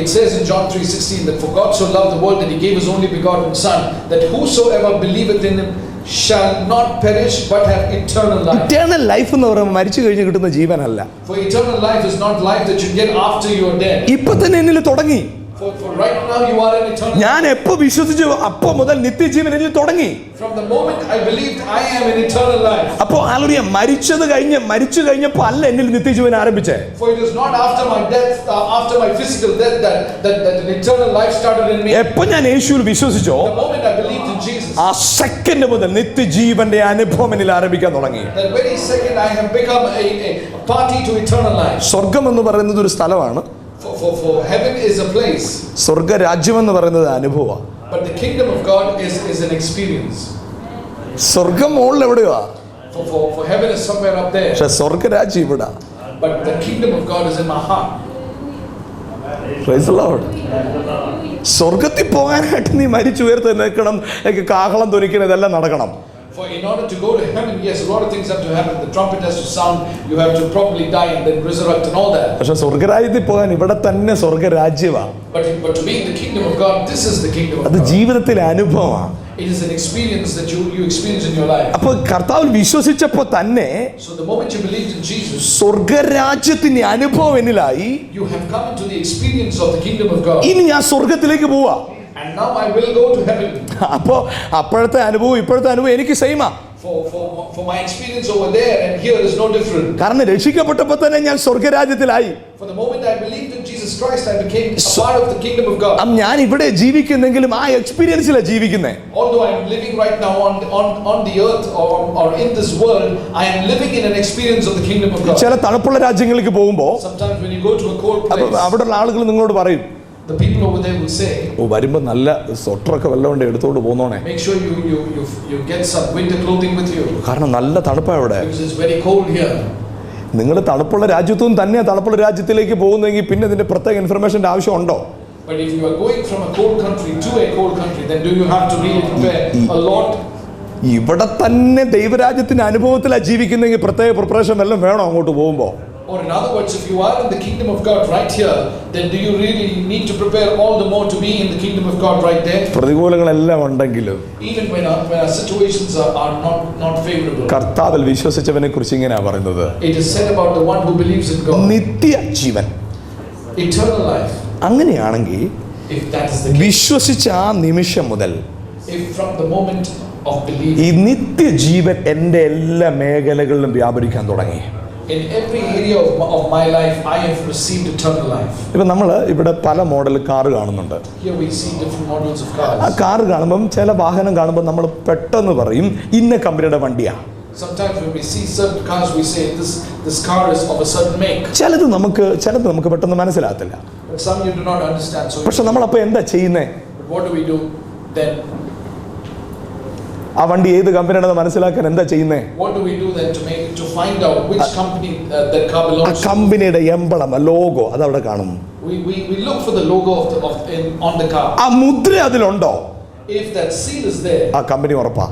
It says in John 3:16 that for God so loved the world that he gave his only begotten son, that whosoever believeth in him shall not perish but have eternal life. Eternal life എന്ന് പറയുമ്പോൾ മരിച്ചു കഴിഞ്ഞ് കിട്ടുന്ന ജീവനല്ല. For eternal life is not life that you get after you are dead. ഇപ്പൊ തന്നെ എന്നിൽ തുടങ്ങി. For right now you are in eternal life. ഞാൻ എപ്പോ വിശ്വസിച്ചു അപ്പോ മുതൽ നിത്യജീവൻ എന്നിൽ തുടങ്ങി. From the moment I believed I am in eternal life. അപ്പോ ഹല്ലേലൂയ, മരിച്ചു കഴിഞ്ഞപ്പോൾ അല്ല എന്നിൽ നിത്യജീവൻ ആരംഭിച്ചേ. For it is not after my death, after my physical death that an eternal life started in me. എപ്പോ ഞാൻ യേശുവിൽ വിശ്വസിച്ചോ, The moment I believed in Jesus, ആ സെക്കൻഡ് മുതൽ നിത്യജീവന്റെ അനുഭവം എന്നിൽ ആരംഭിക്കാൻ തുടങ്ങി. that very second I have become a party to eternal life. സ്വർഗം എന്ന് പറയുന്നത് ഒരു സ്ഥലമാണ്. For heaven is a place. സ്വർഗരാജ്യം എന്ന് പറയുന്നത് അനുഭവമാണ്. But the kingdom of God is an experience. സ്വർഗം മുകളിൽ എവിടെയാ? For heaven is somewhere up there. പക്ഷെ സ്വർഗരാജ്യം ഇവിടെ. But the kingdom of God is in my heart. Praise the Lord. സ്വർഗത്തിൽ പോകാനായിട്ട് നീ മരിച്ചു ഉയർത്ത് നിൽക്കണം, കാഹളം ധ്വനിക്കണം, ഇതെല്ലാം നടക്കണം. For in order to go to heaven, yes, a lot of things have to happen. The trumpet has to sound. You have to probably die and then resurrect and all that. പക്ഷെ സ്വർഗരാജ്യത്തിൽ പോകാൻ ഇവിടെ തന്നെ സ്വർഗരാജ്യമാണ്. But to be in the kingdom of God, this is the kingdom of അത് God. ജീവിതത്തിലെ അനുഭവമാണ്. It is an experience that you experience in your life. അപ്പോൾ കർത്താവിൽ വിശ്വസിച്ചപ്പോൾ തന്നെ So the moment you believed in Jesus, സ്വർഗരാജ്യത്തിന്റെ അനുഭവം എന്നിലായി. you have come into the experience of the kingdom of God. ഇനി ഞാൻ സ്വർഗത്തിലേക്ക് പോവാ. And now I will go to heaven. അപ്പോ അപ്പോഴത്തെ അനുഭവം ഇപ്പോഴത്തെ അനുഭവം എനിക്ക് സെയിമാ. For my experience over there and here is no different. കാരണം രക്ഷിക്കപ്പെട്ടപ്പോൾ തന്നെ ഞാൻ സ്വർഗരാജ്യത്തിലായി. For the moment I believed in Jesus Christ, I became a part of the kingdom of God. ഞാൻ ഇവിടെ ജീവിക്കുന്നെങ്കിലും ആ എക്സ്പീരിയൻസിലാണ് ജീവിക്കുന്നത്. Although I am living right now on the earth or in this world, I am living in an experience of the kingdom of God. ചില തണുപ്പുള്ള രാജ്യങ്ങളിലേക്ക് പോകുമ്പോൾ Sometimes when you go to a cold place, അവിടെയുള്ള ആളുകൾ നിങ്ങളോട് പറയും, the people over there will say, വരുമ്പോ നല്ല സ്വട്ടറൊക്കെ വല്ലതുകൊണ്ട് എടുത്തോണ്ട് പോന്നോണേ, make sure you get some winter clothing with you, കാരണം നല്ല തണുപ്പാണ് ഇവിടെ. because it's very cold here. നിങ്ങൾ തണുപ്പുള്ള രാജ്യത്തും തന്നെ തണുപ്പുള്ള രാജ്യത്തിലേക്ക് പോകുന്നെങ്കിൽ പിന്നെ ഇതിന്റെ പ്രത്യേക ഇൻഫർമേഷന്റെ ആവശ്യമുണ്ടോ? But if you are going from a cold country to a cold country, then do you have to really prepare a lot? ഇവിടെ തന്നെ ദൈവരാജ്യത്തിന്റെ അനുഭവത്തിലാണ് ജീവിക്കുന്നെങ്കിൽ പ്രത്യേക പ്രിപ്പറേഷൻ എല്ലാം വേണോ അങ്ങോട്ട് പോകുമ്പോ? Or in other words, if you are in the kingdom of God right here, then do you really need to prepare all the more to be in the kingdom of God right there? പ്രതികൂലങ്ങളെല്ലാം ഉണ്ടെങ്കിലും Even when our situations are not favorable. കർത്താവിൽ വിശ്വസിച്ചവനെ കുറിച്ച് ഇങ്ങനെയാ പറയുന്നത്, It is said about the one who believes in God. നിത്യജീവൻ. Eternal life. അങ്ങനെയാണെങ്കിൽ If that is the case, വിശ്വസിച്ച ആ നിമിഷം മുതൽ if from the moment of belief, ഈ നിത്യജീവൻ എൻ്റെ എല്ലാ മേഖലകളിലും വ്യാപരിക്കാൻ തുടങ്ങി. in every area of my life, I have received eternal life. ഇപ്പം നമ്മൾ ഇവിടെ പല മോഡൽ കാറ് കാണുന്നുണ്ട്. Here we see different models of ആ cars. കാറ് കാണുമ്പം ചില വാഹനം കാണുമ്പോൾ നമ്മൾ പെട്ടെന്ന് പറയും ഇന്ന കമ്പനിയുടെ വണ്ടിയാ. Sometimes when we see certain cars, we say this car is of a certain make. ചിലത് നമുക്ക് പെട്ടെന്ന് മനസ്സിലാകത്തില്ല. But some you do not understand. So പക്ഷെ നമ്മളപ്പോൾ എന്താ ചെയ്യുന്നേ? what do we do then? ആ വണ്ടി ഏത് കമ്പനിയാണെന്ന് മനസ്സിലാക്കാൻ എന്താ ചെയ്യുന്നേ? What do we do then to find out which company that car ആ belongs to? കമ്പനിയുടെ എംബ്ലം, ലോഗോ അത് അവിടെ കാണും. We look for the logo on the car. ആ മുദ്ര അതിലുണ്ടോ? If that seal is there, ആ കമ്പനി ഉറപ്പാ.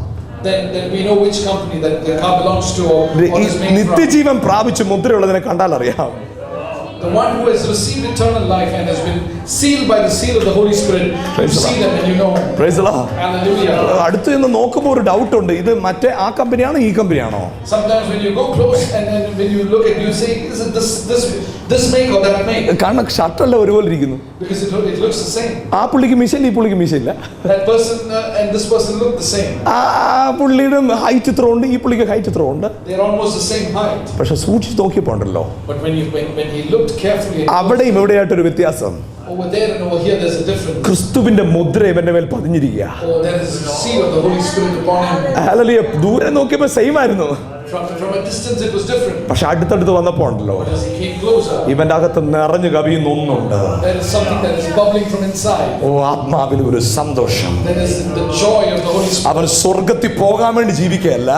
then we know which company that the car belongs to or is made from. നിത്യജീവൻ പ്രാപിച്ച് മുദ്രയുള്ളതിനെ കണ്ടാൽ അറിയാം. The one who has received eternal life and has been sealed by the seal of the Holy Spirit, you see them and you know. Praise the Lord. Hallelujah. അടുത്ത് നിന്ന് നോക്കുമ്പോൾ ഒരു doubt ഉണ്ട്, ഇത് മറ്റേ ആ കമ്പനിയാണോ ഈ കമ്പനിയാണോ? Sometimes when you go close and then when you look at, you say, is it this make or that make? കാരണം ഷർട്ടല്ല ഒരുപോലെ ഇരിക്കുന്നു. Because it looks the same. ആ പുള്ളിക്ക് മീശയില്ല, ഈ പുള്ളിക്ക് മീശയില്ല. That person and this person look the same. ആ പുള്ളിയുടെ height ഇത്ര ഉണ്ട്, ഈ പുള്ളിക്ക് ഹൈറ്റ് ഇത്ര ഉണ്ട്. They're almost the same height. പക്ഷെ സൂക്ഷിച്ച് നോക്കിയപ്പോൾ ഉണ്ടല്ലോ, But when he looked carefully, അവിടെയും ഇവിടെയായിട്ടൊരു വ്യത്യാസം. over there and over here there's a difference. ക്രിസ്തുവിന്റെ മുദ്ര ഇവന്റെ മേൽ പതിഞ്ഞിരിക്കുക. Oh, there is a seal of the Holy Spirit upon him. Hallelujah. ദൂരെ നോക്കിയപ്പോൾ സെയിം ആയിരുന്നു, From a distance it was different. പക്ഷെ അടുത്തടുത്ത് വന്നപ്പോൾ ഉണ്ടല്ലോ, But as he came closer, ഇവന്റെ അകത്ത് നിറഞ്ഞു കവിയുന്ന ഒന്നുണ്ട്. there is something that is bubbling from inside. ഓ, ആത്മാവിൽ ഒരു സന്തോഷം. There is the joy of the Holy Spirit. അവൻ സ്വർഗത്തിൽ പോകാൻ വേണ്ടി ജീവിക്കുകയല്ല,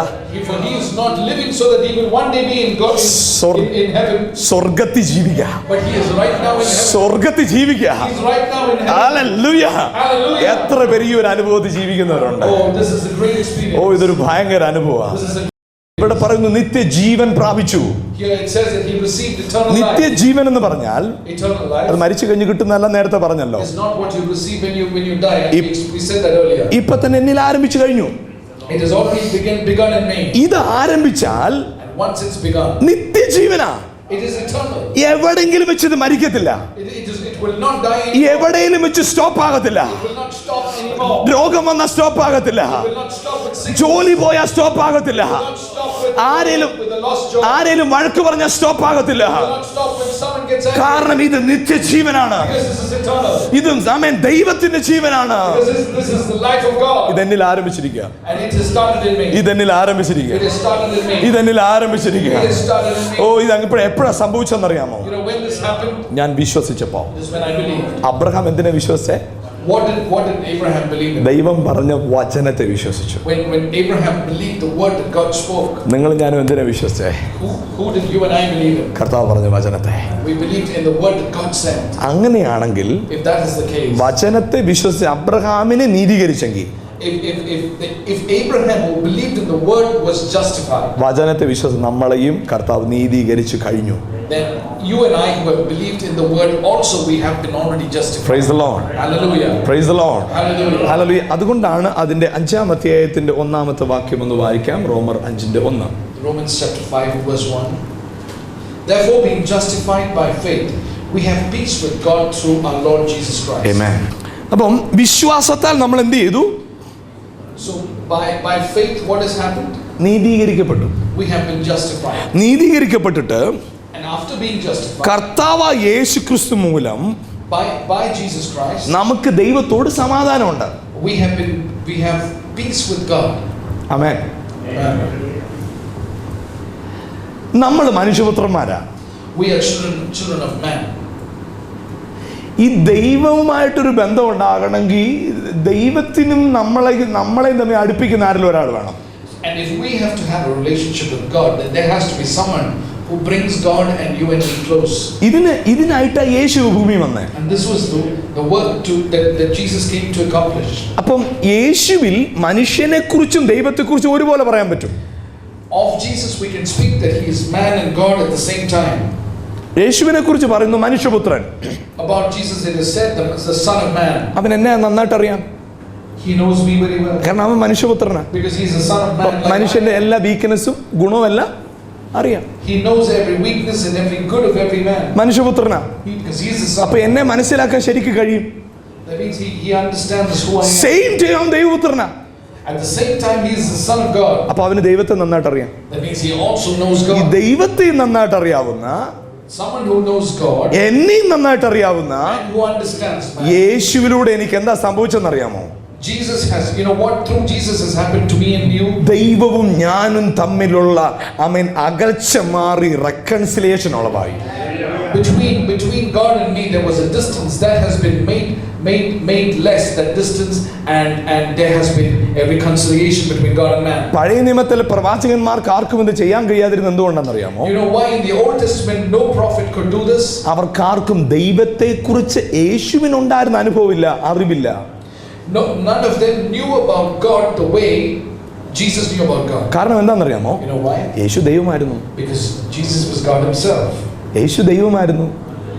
For he is not living so that he will one day be in God in heaven. സ്വർഗത്തിൽ ജീവിക്കുക. But he is right now in heaven. സ്വർഗത്തിൽ ജീവിക്കുക. He is right now in heaven. Hallelujah. Hallelujah. എത്ര വലിയ ഒരു അനുഭവത്തിൽ ജീവിക്കുന്നവരുണ്ട്. Oh, this is a great experience. ഇതൊരു ഭയങ്കര അനുഭവമാണ്. This is a ഇവിടെ പറയുന്നു നിത്യജീവൻ പ്രാപിച്ചു. Here it says that he received eternal life. നിത്യജീവൻ എന്ന് പറഞ്ഞാൽ Eternal life. അത് മരിച്ചു കഴിഞ്ഞ് കിട്ടുന്നതല്ല, നേരത്തെ പറഞ്ഞല്ലോ. It's not what you receive when you die. We said that earlier. ഇപ്പൊ തന്നെ എന്നിൽ ആരംഭിച്ചു കഴിഞ്ഞു. It has already begun in me. ഇത് ആരംഭിച്ചാൽ And once it's begun, നിത്യജീവനാ. it is eternal. എവിടെങ്കിലും വെച്ച് ഇത് മരിക്കത്തില്ല. It will not die anymore. എവിടെയെങ്കിലും വെച്ച് സ്റ്റോപ്പ് ആകത്തില്ല. It will not stop anymore. രോഗം വന്നാൽ സ്റ്റോപ്പ് ആകത്തില്ല. It will not stop with sickness. ജോലി പോയാൽ സ്റ്റോപ്പ് ആകത്തില്ല. It will not stop with the lost job. ആരേലും വഴക്ക് പറഞ്ഞാൽ സ്റ്റോപ്പ് ആകത്തില്ല. It will not stop when someone gets angry. കാരണം ഇത് നിത്യജീവനാണ്. Because this is eternal. ഇതും ആമേൻ ദൈവത്തിന്റെ ജീവനാണ്. Because this is the life of God. ഇതെന്നിൽ ആരംഭിച്ചിരിക്കുക. And it has started in me. ഇതെന്നിൽ ആരംഭിച്ചിരിക്കുക. It has started in me. ഇതെന്നിൽ ആരംഭിച്ചിരിക്കുക. It has started in me. ഇത് അങ്ങ് എപ്പോഴാ സംഭവിച്ചെന്നറിയാമോ? You know when this happened? ഞാൻ വിശ്വസിച്ചപ്പോ. This is when I believed. Abraham എന്തിനെ വിശ്വസിച്ചേ? What did Abraham believe in? ദൈവം പറഞ്ഞ വചനത്തെ വിശ്വസിച്ചു. When Abraham believed the word that God spoke. നിങ്ങൾ ഞാനും എന്തിനെ വിശ്വസിച്ചേ? Who did you and I believe in? കർത്താവ് പറഞ്ഞ വചനത്തെ. We believed in the word that God sent. അങ്ങനെയാണെങ്കിൽ If that is the case, വചനത്തെ വിശ്വസിച്ച് അബ്രഹാമിനെ നീതീകരിച്ചെങ്കിൽ, if Abraham who believed in the word was justified, വചനത്തെ വിശ്വസിച്ച് നമ്മളെയും കർത്താവ് നീതീകരിച്ചു കഴിഞ്ഞു. then you and I who have believed in the word also we have been already justified. Praise the Lord. Hallelujah. Praise the Lord. Hallelujah. Hallelujah. അതുകൊണ്ടാണ് അതിന്റെ 5-ാം അധ്യായത്തിന്റെ 1-ാമത്തെ വാക്യം ഒന്ന് വായിക്കാം. റോമർ 5:1. Romans chapter 5 verse 1. Therefore being justified by faith we have peace with God through our Lord Jesus Christ. Amen. അപ്പം വിശ്വാസത്താൽ നമ്മൾ എന്ത് ചെയ്തു? So by faith what has happened? നീതീകരിക്കപ്പെട്ടു. We have been justified. നീതീകരിക്കപ്പെട്ടിട്ട് And after being justified കർത്താവായ യേശുക്രിസ്തു മൂലം by Jesus Christ നമുക്ക് ദൈവത്തോട് സമാധാനമുണ്ട്. we have peace with God. ആമേൻ. നമ്മൾ മനുഷ്യപുത്രന്മാരാ. We are children of man. ഈ ദൈവവുമായിട്ടൊരു ബന്ധം ഉണ്ടാകണമെങ്കിൽ ദൈവത്തിനും നമ്മളെയും തമ്മിൽ അടുപ്പിക്കുന്ന ആരെങ്കിലും ഒരാൾ വേണം. And if we have to have a relationship with God, then there has to be someone who brings God and you and me close. ഇതിനായിട്ടാ യേശു ഭൂമി വന്നേ. And this was the work that Jesus came to accomplish. അപ്പം യേശുവിൽ മനുഷ്യനെ കുറിച്ചും ദൈവത്തെ കുറിച്ചും ഒരുപോലെ പറയാൻ പറ്റും. Of Jesus we can speak that he is man and God at the same time. യേശുവിനെ കുറിച്ച് പറയുന്നു മനുഷ്യപുത്രൻ. About Jesus it is said that the Son of Man. അവൻ എന്നെ നന്നായിട്ട് അറിയാം. He knows me very well. കാരണം അവൻ മനുഷ്യപുത്രനാണ്. Because he is the Son of Man. മനുഷ്യന്റെ എല്ലാ വീക്ക്നെസ്സും ഗുണവും എല്ലാം അറിയാം. He knows every weakness and every good of every man. മനുഷ്യപുത്രനാ. Because he is the Son. അപ്പൊ എന്നെ മനസ്സിലാക്കാൻ ശരിക്കും കഴിയും. That means he understands who I am. Same time അവൻ ദൈവപുത്രനാ. At the same time he is the Son of God. അപ്പൊ അവന് ദൈവത്തെ നന്നായിട്ട് അറിയാം. That means he also knows ഈ God. ദൈവത്തെ നന്നായിട്ട് അറിയാവുന്ന, Someone who knows God എന്നെയും നന്നായിട്ട് അറിയാവുന്ന and who understands man. യേശുവിലൂടെ എനിക്ക് എന്താ സംഭവിച്ചെന്നറിയാമോ? Jesus has, you know what through Jesus has happened to me and you? ദൈവവും ഞാനും തമ്മിലുള്ള അകൽച്ച മാറി reconciliation ഉളവായി. Between God and me there was a distance that has been made less, that distance, and there has been a reconciliation between God and man. പഴയ നിയമത്തിലെ പ്രവാചകന്മാർക്ക് ആർക്കും ഇത് ചെയ്യാൻ കഴിയാതിരുന്നത് എന്തുകൊണ്ടെന്നറിയാമോ? You know why in the Old Testament no prophet could do this? അവർക്കാർക്കും ദൈവത്തെ കുറിച്ച് യേശുവിനുണ്ടായിരുന്ന അനുഭവമില്ല, അറിവില്ല. No, none of them knew about God the way Jesus knew about God. കാരണം എന്താണെന്നറിയാമോ? You know why? യേശു ദൈവമായിരുന്നു. Because Jesus was God himself. യേശു ദൈവമായിരുന്നു.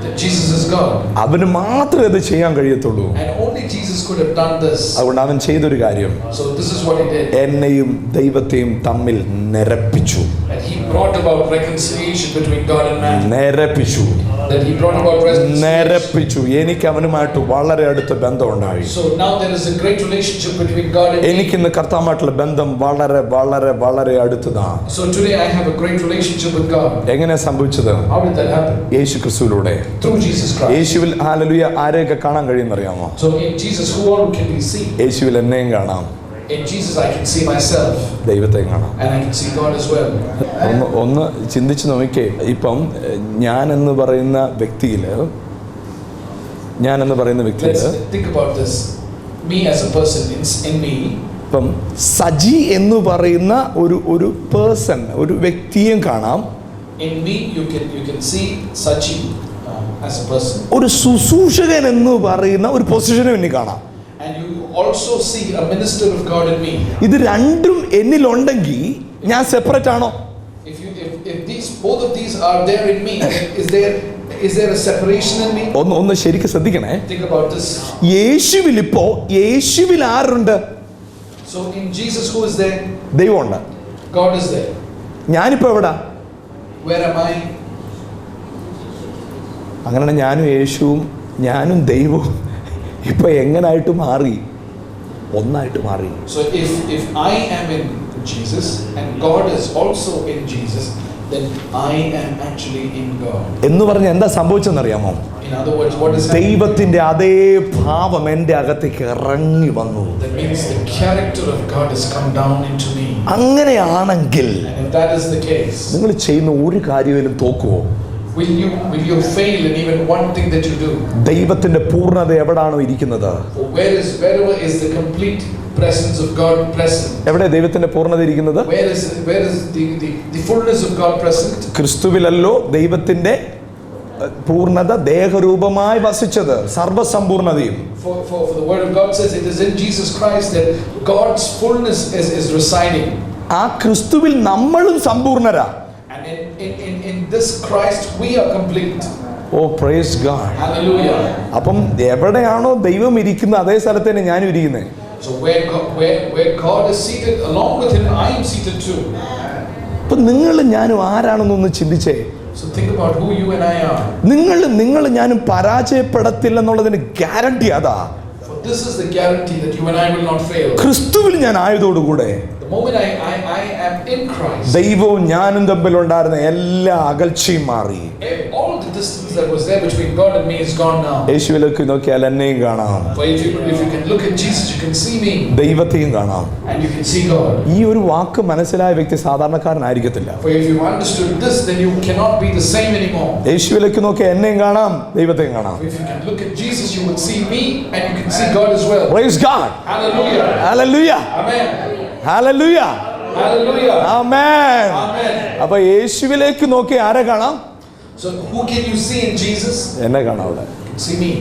That Jesus is God. അവന് മാത്രമേ അത് ചെയ്യാൻ കഴിയത്തുള്ളൂ. And only Jesus could have done this. അതുകൊണ്ട് അവൻ ചെയ്തൊരു കാര്യം, So this is what he did. എന്നെയും ദൈവത്തെയും തമ്മിൽ നിരപ്പിച്ചു. And he brought about reconciliation between God and man. നിരപ്പിച്ചു. That he brought about reconciliation. നിരപ്പിച്ചു. എനിക്ക് അവനുമായിട്ട് വളരെ അടുത്ത ബന്ധം ഉണ്ടായി. So now there is a great relationship between God and me. എനിക്കിന്ന് കർത്താവുമായിട്ടുള്ള ബന്ധം വളരെ വളരെ വളരെ അടുത്തതാണ്. So today I have a great relationship with God. എങ്ങനെ സംഭവിച്ചത്? How did that happen? യേശു ക്രിസ്തുവിലൂടെ. Through Jesus Christ. യേശുവിൽ ഹല്ലേലൂയ ആരെയൊക്കെ കാണാൻ കഴിയുമെന്നറിയാമോ? So in Jesus who all can we see? യേശുവിൽ എന്നെയും കാണാം. In Jesus I can see myself. ദൈവത്തെയും കാണാം. And I can see God as well. ഒന്ന് ചിന്തിച്ച് നോക്കിക്കേ. ഇപ്പം ഞാൻ എന്ന് പറയുന്ന വ്യക്തിയിൽ Let's think about this. Me as a person in me. ഇപ്പം സജി എന്ന് പറയുന്ന ഒരു പേഴ്സൺ, ഒരു വ്യക്തിയും കാണാം. In me, you can see Sachi as a person. ഒരു ശുശ്രൂഷകൻ എന്ന് പറയുന്ന ഒരു പൊസിഷനും എനിക്ക് കാണാം. And you also see a minister of God in me. ഇത് രണ്ടും എന്നിലുണ്ടെങ്കിൽ ഞാൻ സെപ്പറേറ്റ് ആണോ? If these both of these are there in me, is there a separation in me? ഒന്ന് ശരിക്കും ശ്രദ്ധിക്കണേ. Think about this. യേശുവിൽ ആരുണ്ട്? So in Jesus, who is there? ദൈവമുണ്ട്. God is there. ഞാനിപ്പോ എവിടാ? Where am I? അങ്ങനെ ഞാനും യേശുവും ഞാനും ദൈവവും ഇപ്പൊ എങ്ങനായിട്ട് മാറി? ഒന്നായിട്ട് മാറി. So if I am in Jesus and God is also in Jesus, then I am actually in God. എന്ന് പറഞ്ഞ എന്താ സംഭവിച്ചെന്നറിയാമോ? In other words, what is ദൈവത്തിന്റെ അതേ ഭാവം എൻ്റെ അകത്തേക്ക് ഇറങ്ങി വന്നു. That means the character of God has come down into me. അങ്ങനെയാണെങ്കിൽ And if that is the case, നിങ്ങൾ ചെയ്യുന്ന ഒരു കാര്യത്തിലും തോക്കുവോ? will you fail in even one thing that you do? ദൈവത്തിന്റെ പൂർണ്ണത എവിടാണോ ഇരിക്കുന്നത്? For wherever is the complete presence of God present? എവിടെ ദൈവത്തിന്റെ പൂർണ്ണത ഇരിക്കുന്നത്? Where is the fullness of God present? ക്രിസ്തുവിലല്ലോ ദൈവത്തിന്റെ പൂർണ്ണത ദേഹരൂപമായി വസിച്ചത്, സർവസമ്പൂർണതയും. For the word of God says it is in Jesus Christ that God's fullness is residing. ആ ക്രിസ്തുവിൽ നമ്മളും സമ്പൂർണരാ. And in this Christ we are complete. Oh, praise God. Hallelujah. അപ്പം എവിടെയാണോ ദൈവം ഇരിക്കുന്നത് അതേ സ്ഥലത്ത് തന്നെ ഞാനും ഇരിക്കുന്നത്. So where God is seated, along with him I am seated too. അപ്പം നിങ്ങളും ഞാനും ആരാണെന്നൊന്ന് ചിന്തിച്ചേ. So think about who you and I are. നിങ്ങൾ ഞാനും പരാജയപ്പെടത്തില്ലെന്നുള്ളതിന് ഗ്യാരണ്ടി അതാ. For this is the guarantee that you and I will not fail. ക്രിസ്തുവിൽ ഞാൻ ആയതോടുകൂടെ The moment I am in Christ, ദൈവവും ഞാനും തമ്മിലുണ്ടായിരുന്ന എല്ലാ അകൽച്ചയും മാറി. all the distance that was there between God and me is gone now. യേശുവിലേക്ക് നോക്കിയാൽ എന്നെയും കാണാം, For if you can look at Jesus, you can see me ദൈവത്തെയും കാണാം. and you can see God. ഈ ഒരു വാക്ക് മനസ്സിലായ വ്യക്തി സാധാരണക്കാരനായിരിക്കത്തില്ല. For if you understood this, then you cannot be the same anymore. യേശുവിലേക്ക് നോക്കിയാൽ എന്നെയും കാണാം, ദൈവത്തെയും കാണാം. If you can look at Jesus, you would see me and you can see God as well. Praise God. Hallelujah. Hallelujah. Amen. Hallelujah. Hallelujah. Amen. Amen. അപ്പോൾ യേശുവിലേക്ക് നോക്കി ആരെ കാണാം? So who can you see in Jesus? എന്നെ കാണാം. അവിടെ You can see me.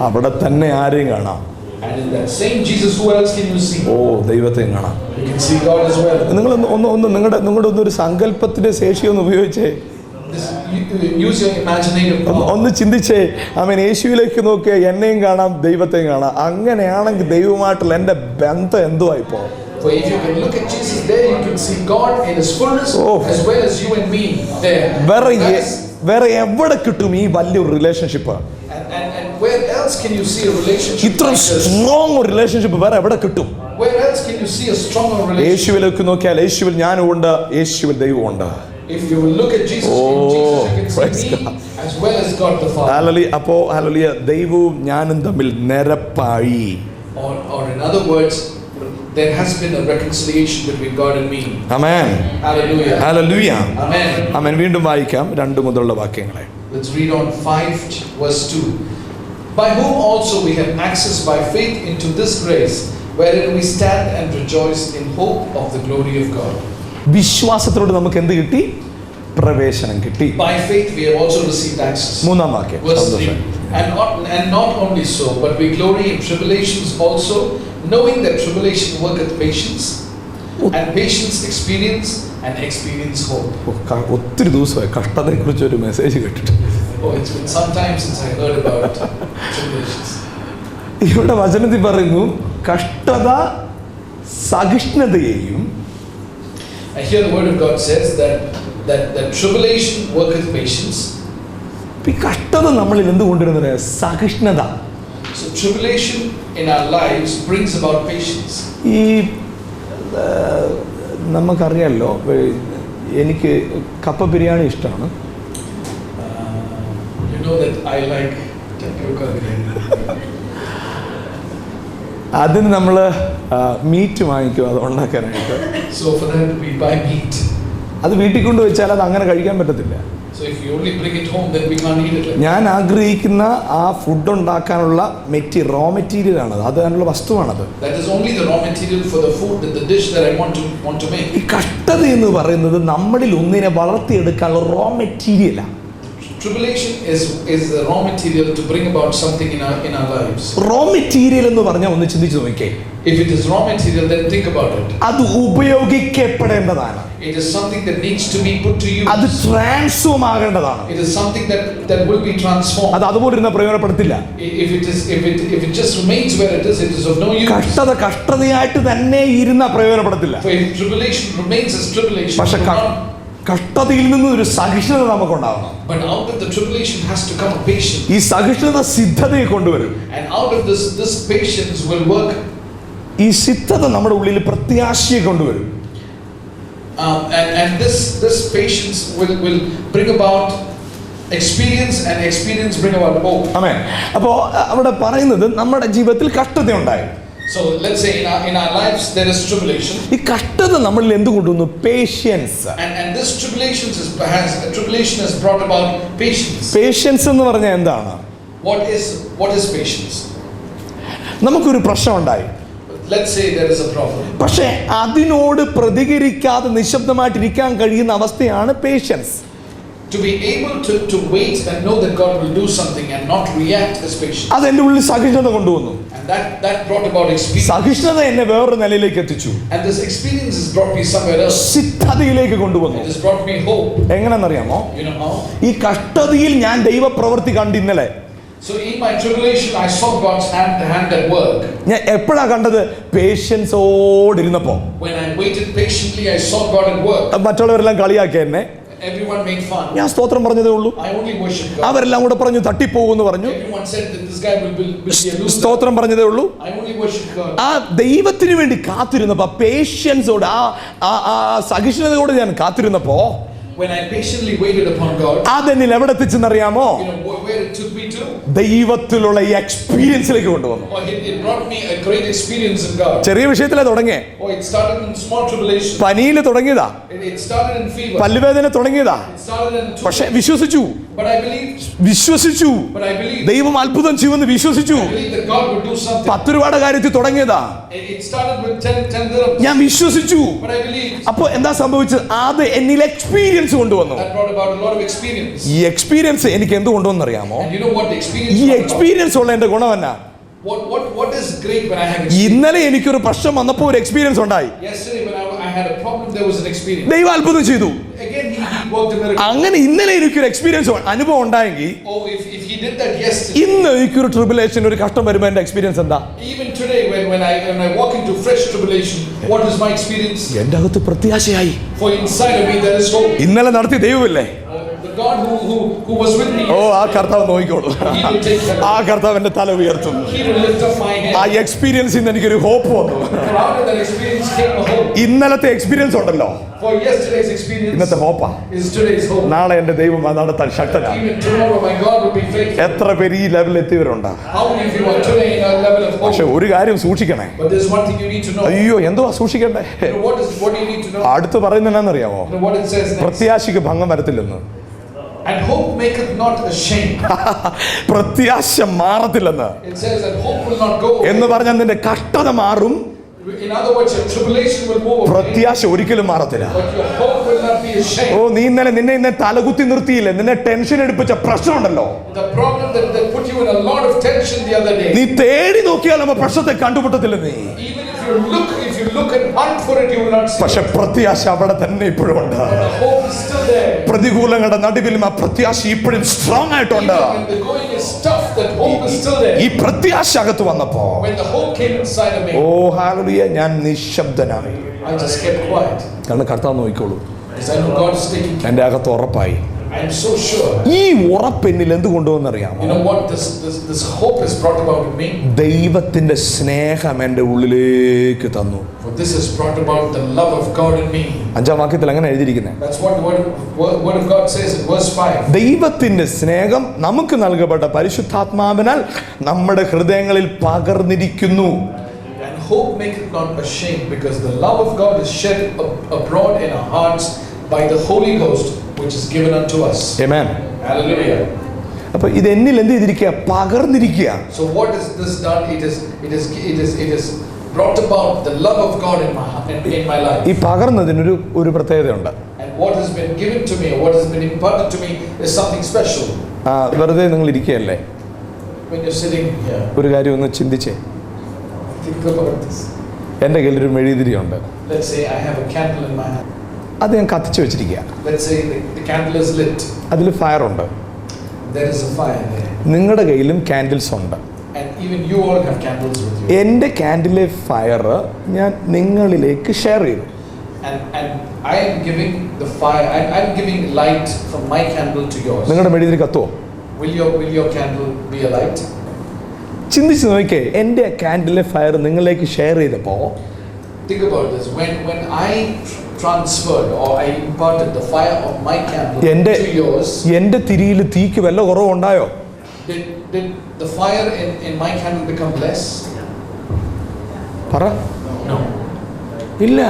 അവിടെ തന്നെ ആരെയും കാണാം? And in that same Jesus, who else can you see? ഓ, ദൈവത്തെയും കാണാം. You can see God as well. നിങ്ങൾ നിങ്ങളുടെ ഒന്നൊരു സങ്കല്പത്തിന്റെ ശേഷി ഒന്ന് ഉപയോഗിച്ചേ. Use your imaginative power. ഒന്ന് ചിന്തിച്ചേ. ആമേൻ. യേശുവിലേക്ക് നോക്കിയ എന്നെയും കാണാം, ദൈവത്തെയും കാണാം. അങ്ങനെയാണെങ്കിൽ ദൈവമായിട്ടുള്ള എൻ്റെ ബന്ധം എന്തുവായി പോകും? For if you can look at Jesus there, you can see God in His fullness, as well as you and me there. വേറെ എവിടെ കിട്ടും ഈ വലിയൊരു relationship? And where else can you see a relationship ഇത്ര like this? Strong ഒരു relationship വേറെ എവിടെ കിട്ടും? Where else can you see a stronger relationship? യേശുവിലേക്ക് നോക്കിയാൽ യേശുവിൽ ഞാനുമുണ്ട്, യേശുവിൽ ദൈവമുണ്ട്. If you will look at Jesus, in Jesus you can see me as well as God the Father. Hallelujah. അപ്പോൾ hallelujah, ദൈവവും ഞാനും തമ്മിൽ നിരപ്പായി. Or in other words, there has been a reconciliation between God and me. Amen. Hallelujah. Hallelujah. Amen. ആമേൻ. വീണ്ടും വായിക്കാം 2 മുതലുള്ള വാക്യങ്ങളെ. Let's read on 5 verse 2. By whom also we have access by faith into this grace, wherein we stand and rejoice in hope of the glory of God. വിശ്വാസത്തോട് നമുക്ക് എന്ത് കിട്ടി? പ്രവേശനം കിട്ടി. By faith we have also received access. 3-ാം വാക്യം. Verse 3. And not only so, but we glory in tribulations also, knowing that tribulation worketh patience, and patience experience, and experience hope. ഒത്തിരി ദിവസമായി കഷ്ടതയെക്കുറിച്ച് ഒരു message കേട്ടിട്ട്. Oh, it's been some time since I heard about tribulations. ഇവിടെ വചനത്തിൽ പറയുന്നു കഷ്ടത സഹിഷ്ണുതയെയും. And here the word of God says that tribulation worketh patience. ഈ കഷ്ടത നമ്മളിൽ എന്ത് കൊണ്ടുവരുന്നത്? സഹിഷ്ണുത. So tribulation in our lives brings about patience. ഈ നമുക്കറിയാമല്ലോ, എനിക്ക് കപ്പ ബിരിയാണി ഇഷ്ടമാണ്. You know that I like tapioca biryani. അതിന് നമ്മൾ മീറ്റ് വാങ്ങിക്കും അത് ഉണ്ടാക്കാനായിട്ട്. So for that we buy meat. അത് വീട്ടിൽ കൊണ്ട് വെച്ചാൽ അത് അങ്ങനെ കഴിക്കാൻ പറ്റത്തില്ല. So if you only bring it home, then we can't eat it. Like ഞാൻ ആഗ്രഹിക്കുന്ന ആ ഫുഡ് ഉണ്ടാക്കാനുള്ള റോ മെറ്റീരിയൽ ആണ് അത്, അതിനുള്ള വസ്തുവാണത്. that is only the raw material for the food, the dish that I want to make. ഈ കഷ്ടത എന്ന് പറയുന്നത് നമ്മളിൽ ഒന്നിനെ വളർത്തിയെടുക്കാനുള്ള റോ മെറ്റീരിയലാണ്. Tribulation is the raw material to bring about something in our lives. Raw material എന്ന് പറഞ്ഞാൽ ഒന്ന് ചിന്തിച്ചു നോക്കിയേ. If it is raw material, then think about it. അത് ഉപയോഗിക്കപ്പെടേണ്ടതാണ്. It is something that needs to be put to use. അത് transform ആകേണ്ടതാണ്. It is something that will be transformed. അത് അതുപോലെ ഇരുന്ന പ്രയോജനപ്പെടുത്തില്ല. If it just remains where it is of no use. കഷ്ടതയായിട്ട് തന്നെ ഇരുന്ന പ്രയോജനപ്പെടത്തില്ല. For if tribulation remains as tribulation, പക്ഷെ കഷ്ടതയിൽ നിന്ന് ഒരു സഹിഷ്ണുത നമുക്കുണ്ടാകണം. but out of the tribulation has to come a patience. ഈ സഹിഷ്ണുത സിദ്ധതയെ കൊണ്ടുവരും. And out of this patience will work. ഈ സിദ്ധത നമ്മുടെ ഉള്ളിൽ പ്രത്യാശയെ കൊണ്ടുവരും. And this patience will bring about experience, and experience bring about hope. ആമേൻ. അപ്പോൾ അവിടെ പറയുന്നത് നമ്മുടെ ജീവിതത്തിൽ കഷ്ടത ഉണ്ടായി. So let's say in our lives there is tribulation. ഈ കഷ്ടത നമ്മളിൽ എന്ത് കൊണ്ടുവന്നു? Patients. And this tribulation has brought about patience. Patients എന്ന് പറഞ്ഞാൽ എന്താണ്? What is patience? നമുക്കൊരു പ്രശ്നം ഉണ്ടായി. Let's say there is a problem. പക്ഷേ അതിനോട് പ്രതികരിക്കാതെ നിശബ്ദമായിട്ടിരിക്കാൻ കഴിയുന്ന അവസ്ഥയാണ് patients. To be able to wait and know that God will do something and not react is patience. അത് എൻ്റെ ഉള്ളിൽ സഹിഷ്ണുത കൊണ്ടുവന്നു. And that brought about experience. സഹിഷ്ണുത എന്നെ വേറൊരു നിലയിലേക്ക് എത്തിച്ചു. And this experience has brought me somewhere else. സിദ്ധതയിലേക്ക് കൊണ്ടുവന്നു. It has brought me hope. എങ്ങനെയെന്നറിയാമോ? You know how? ഈ കഷ്ടതയിൽ ഞാൻ ദൈവപ്രവൃത്തി കണ്ടു ഇന്നലെ. So in my tribulation I saw God's hand at work. ഞാൻ എപ്പോഴാ കണ്ടത്? പേഷ്യൻസോടിരുന്നപ്പോ. When I waited patiently I saw God at work. മറ്റുള്ളവരെല്ലാം കളിയാക്കി എന്നെ. Everyone made fun. ഞാൻ സ്തോത്രം പറഞ്ഞതേ ഉള്ളൂ. I only worship God. അവരെല്ലാം കൂടെ പറഞ്ഞു തട്ടിപ്പോകുമെന്ന് പറഞ്ഞു. Everyone said that this guy will be a loser. സ്തോത്രം പറഞ്ഞതേ ഉള്ളൂ. I only worship God. ആ ദൈവത്തിന് വേണ്ടി കാത്തിരുന്നപ്പോ, പേഷ്യൻസോട് ആ സഹിഷ്ണുതയോട് ഞാൻ കാത്തിരുന്നപ്പോ, when I patiently waited upon God, അതെന്നിൽ എവിടെ എത്തിച്ചെന്നറിയാമോ? you know where it took me to? ദൈവത്തിലുള്ള ഈ എക്സ്പീരിയൻസിലേക്ക് കൊണ്ടുവന്നു. Oh, it brought me a great experience in God. ചെറിയ വിഷയത്തിലെ തുടങ്ങിയേ. Oh, it started in small tribulation. പനിയിൽ തുടങ്ങിയതാ. It started in fever. പല്ലുവേദന തുടങ്ങിയതാ. It started in പക്ഷെ വിശ്വസിച്ചു. But I believed. വിശ്വസിച്ചു. But I believed. ദൈവം അത്ഭുതം ചെയ്യുമെന്ന് വിശ്വസിച്ചു. I believed that God would do something. 10 രൂപയുടെ കാര്യത്തിൽ തുടങ്ങിയതാ. It started with 10 dirhams. ഞാൻ വിശ്വസിച്ചു. But I believed. അപ്പോൾ എന്താ സംഭവിച്ചത്? അത് എന്നിൽ എക്സ്പീരിയൻസ് കൊണ്ടുവന്നു. That brought about a lot of experience. ഈ എക്സ്പീരിയൻസ് എനിക്ക് എന്ത് കൊണ്ടുവന്നറിയാമോ? And you know what the experience? ഈ എക്സ്പീരിയൻസ് ഉള്ള എന്റെ ഗുണം എന്നാ? What is great when I have experience? ഇന്നലെ എനിക്കൊരു പ്രശ്നം വന്നപ്പോൾ ഒരു എക്സ്പീരിയൻസ് ഉണ്ടായി. Yesterday when I had a problem, there was an experience. ദൈവം അത്ഭുതം ചെയ്തു. Again he worked a miracle. അങ്ങനെ ഇന്നലെ എനിക്കൊരു എക്സ്പീരിയൻസ് അനുഭവം ഉണ്ടായെങ്കിൽ, Oh, if he did that yesterday, ഇന്ന് എനിക്കൊരു ട്രിബുലേഷൻ ഒരു കഷ്ടം വരുമ്പോൾ എന്റെ എക്സ്പീരിയൻസ് എന്താ? even today when I walk into fresh tribulation, what is my experience? എന്റെ അകത്ത് പ്രത്യാശയായി. For inside of me there is hope. ഇന്നലെ നടത്തിയ ദൈവമില്ലേ? The God who was with me. ഓ, ആ കർത്താവ് നോക്കിക്കോളൂ. He will take care. ആ കർത്താവ് എന്റെ തല ഉയർത്തുന്നു. He will lift up my head. ആ എക്സ്പീരിയൻസിൽ നിന്ന് എനിക്കൊരു ഹോപ്പ് വന്നു. For out of that experience came a hope. ഇന്നലത്തെ എക്സ്പീരിയൻസ് ഉണ്ടല്ലോ, For yesterday's experience ഇന്നത്തെ ഹോപ്പാ. is today's hope. നാളെ എന്റെ ദൈവം അത് നടത്താൻ ശക്തനാണ്. Even tomorrow my God will be faithful. എത്ര പേര് ഈ ലെവലിൽ എത്തിയവരുണ്ട്? How many of you are today in a level of പക്ഷെ hope? ഒരു കാര്യം സൂക്ഷിക്കണേ. But there's one thing you need to know. അയ്യോ, എന്തുവാ സൂക്ഷിക്കണ്ടേ? You know what do you need to know? അടുത്ത് പറയുന്നത് എന്നാന്നറിയാമോ? You know what it says next? പ്രത്യാശയ്ക്ക് ഭംഗം വരത്തില്ലെന്ന്. And hope maketh not ashamed. പ്രത്യാശ മാറത്തില്ലെന്ന്. It says that hope will not go away. എന്ന് പറഞ്ഞാൽ നിന്റെ കഷ്ടത മാറും, In other words, your tribulation will move away, പ്രത്യാശ ഒരിക്കലും മാറത്തില്ല. but your hope will not be ashamed. ഓ, നീ നിന്നെ തലകുത്തി നിർത്തിയില്ലേ? നിന്നെ tension എടുപ്പിച്ച പ്രശ്നമുണ്ടല്ലോ, The problem that put you in a lot of tension the other day. നീ തേടി നോക്കിയാൽ നമ്മ പ്രശ്നത്തെ കണ്ടുമുട്ടത്തില്ല. നീ Even if you look and hunt for it, you will not see. പക്ഷെ പ്രത്യാശ അവിടെ തന്നെ ഇപ്പോഴും ഉണ്ട്. But the hope is still there. പ്രതികൂലങ്ങളുടെ നടുവിലും ആ പ്രത്യാശ ഇപ്പോഴും സ്ട്രോങ് ആയിട്ടുണ്ട്. Even when the going is tough, that hope is still there. ഈ പ്രത്യാശ അകത്ത് വന്നപ്പോ, When the hope came inside of me, oh hallelujah, ഞാൻ നിശബ്ദനായി. I just kept quiet. കാരണം കർത്താവ് നോക്കിക്കോളൂ. Because I know God is taking care. എൻ്റെ അകത്ത് ഉറപ്പായി. I am so sure. ഈ ഉറപ്പെന്നിൽ എന്ത് കൊണ്ടുവന്നറിയാമോ? You know what this hope has brought about in me? ദൈവത്തിന്റെ സ്നേഹം എൻ്റെ ഉള്ളിലേക്ക് തന്നു. For this has brought about the love of God in me. 5-ാം വാക്യത്തിൽ അങ്ങനെ എഴുതിയിരിക്കുന്നത്. That's what the word of God says in verse 5. ദൈവത്തിന്റെ സ്നേഹം നമുക്ക് നൽകപ്പെട്ട പരിശുദ്ധാത്മാവിനാൽ നമ്മുടെ ഹൃദയങ്ങളിൽ പകർന്നിരിക്കുന്നു. And hope maketh not ashamed, because the love of God is shed abroad in our hearts by the Holy Ghost which is given unto us. Amen. Hallelujah. അപ്പൊ ഇത് എന്നിൽ എന്ത് ചെയ്തിരിക്കുക? പകർന്നിരിക്കുക. So what is this done? It is brought about the love of God in my life. ഈ പകർന്നതിനൊരു ഒരു പ്രത്യേകതയുണ്ട്. And what has been given to me, or what has been imparted to me, is something special. വെറുതെ നിങ്ങൾ ഇരിക്കുകയല്ലേ? When you're sitting here, ഒരു കാര്യം ഒന്ന് ചിന്തിച്ചേ. think about this. എൻ്റെ കയ്യിൽ ഒരു മെഴുകുതിരിയുണ്ട്. Let's say I have a candle in my hand. അത് ഞാൻ കത്തിച്ചു വെച്ചിരിക്കുക. Let's say the candle is lit. അതിൽ ഫയറുണ്ട്. There is a fire there. നിങ്ങളുടെ കയ്യിലും ക്യാൻഡിൽസ് ഉണ്ട്. And even you all have candles with you. എൻ്റെ ക്യാൻഡിലെ ഫയർ ഞാൻ നിങ്ങളിലേക്ക് ഷെയർ ചെയ്തു. And I am giving the fire. I'm giving light from my candle to yours. നിങ്ങളുടെ മെഴുകുതിരി കത്തുവോ? Will your candle be a light? ചിന്തിച്ച് നോക്കിയേ, എൻ്റെ ക്യാൻഡിലെ ഫയർ നിങ്ങളിലേക്ക് ഷെയർ ചെയ്തപ്പോൾ Think about this. When I transferred or I imparted the fire of my candle to yours, എൻ്റെ തിരിയിൽ തീക്ക് വല്ല കുറവുണ്ടായോ? did the fire in my candle become less? പറ. No. ഇല്ല.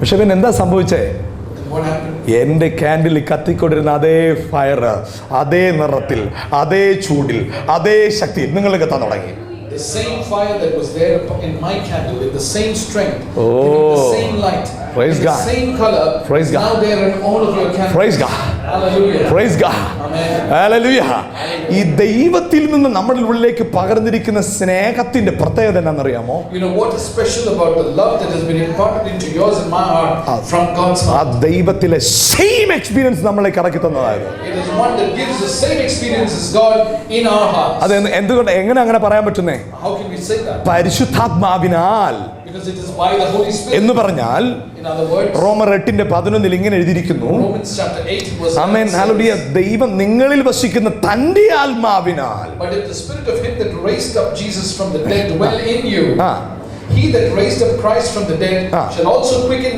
പക്ഷെ പിന്നെ എന്താ സംഭവിച്ചേ? What happened? എൻ്റെ ക്യാൻഡിൽ കത്തിക്കൊണ്ടിരുന്ന അതേ ഫയർ, അതേ നിറത്തിൽ, അതേ ചൂടിൽ, അതേ ശക്തിയിൽ നിങ്ങൾക്ക് എത്താൻ തുടങ്ങി. The same fire that was there in my candle, with the same strength, giving the same light, Praise God. the same color, Praise God. now there in all of your candles. Praise God. Hallelujah. Praise God. Amen. Hallelujah. ഈ ദൈവത്തിൽ നിന്ന് നമ്മുടെ ഉള്ളിലേക്ക് പകർന്നിരിക്കുന്ന സ്നേഹത്തിന്റെ പ്രത്യേകത എന്താണെന്നറിയാമോ? You know what is special about the love that has been imparted into yours and my heart from God's ആ heart? ദൈവത്തിലെ same experience നമ്മളെ ഇറക്കി തന്നതായിരുന്നു. It is one that gives the same experience as God in our hearts. അത് എന്തുകൊണ്ട് എങ്ങനെ അങ്ങനെ പറയാൻ പറ്റുന്നേ? How can we say that? പരിശുദ്ധാത്മാവിനാൽ Because it is by the Holy Spirit. എന്ന് പറഞ്ഞാൽ In other words, റോമർ 8:11 ഇങ്ങനെ എഴുതിയിരിക്കുന്നു. Romans chapter 8 verse 9 ആമേൻ. ഹല്ലേലൂയ. ദൈവം നിങ്ങളിൽ വസിക്കുന്ന തന്റെ ആത്മാവിനാൽ. But if the spirit of him that raised up Jesus from the dead dwell in you, ആ he that raised up Christ from the dead shall also quicken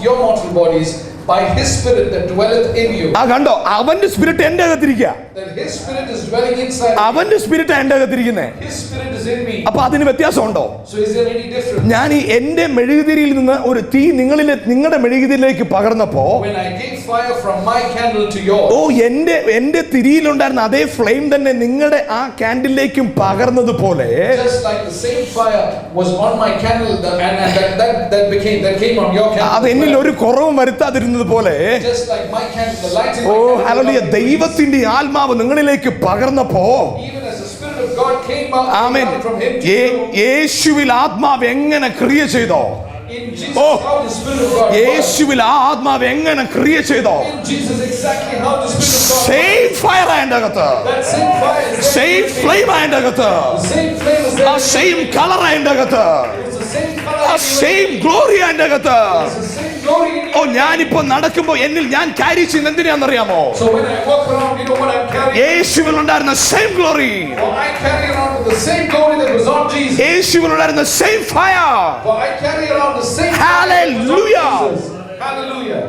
your mortal bodies by his spirit that dwelleth in you. കണ്ടോ, അവന്റെ spirit എന്റെ അകത്തിരിക്കുക. That his spirit is dwelling inside me. അവന്റെ spirit എന്റെ അകത്തിരിക്കുന്നേ. His spirit is in me. അപ്പൊ അതിന് വ്യത്യാസമുണ്ടോ? So is there any difference? ഞാൻ ഈ എന്റെ മെഴുകുതിരിയിൽ നിന്ന് ഒരു തീ നിങ്ങളുടെ മെഴുകുതിരിയിലേക്ക് പകർന്നപ്പോ, When I gave fire from my candle to yours, എന്റെ തിരിയിലുണ്ടായിരുന്ന അതേ ഫ്ലെയിം തന്നെ നിങ്ങളുടെ ആ ക്യാൻഡിലേക്കും പകർന്നതുപോലെ, just like the same fire was on my candle and that came on your candle. അത് എന്നിൽ ഒരു കുറവും വരുത്താതിരുന്നത് പോലെ, Just like my candle, the light in my oh candle. Hallelujah, ദൈവത്തിന്റെ ആത്മാവ് നിങ്ങളിലേക്ക് പകർന്നപ്പോ, Even as the spirit of God came amen, out from him to you, യേശുവിൽ ആത്മാവ് എങ്ങനെ ക്രിയ ചെയ്തോ, in Jesus how the spirit of God worked. യേശുവിൽ ആ ആത്മാവ് എങ്ങനെ ക്രിയ ചെയ്തോ, In Jesus exactly how the spirit of God same fire അതിന്റെ അകത്ത്, that same fire is there. Same flame അതിന്റെ അകത്ത്, The same flame is there. ആ സെയിം കളർ അതിന്റെ അകത്ത്, It's the same color. ആ സെയിം ഗ്ലോറി അതിന്റെ അകത്ത്. It's the same glory in you. ഞാനിപ്പോ നടക്കുമ്പോ എന്നിൽ ഞാൻ ക്യാരി ചെയ്യുന്ന എന്തിനാണെന്നറിയാമോ? So when I walk around, you know what I'm carrying? യേശുവിൽ ഉണ്ടായിരുന്ന same glory, For I carry around with the same glory that was on Jesus. യേശുവിൽ ഉണ്ടായിരുന്ന same fire. For I carry around the same Hallelujah. fire that was on Jesus. Hallelujah.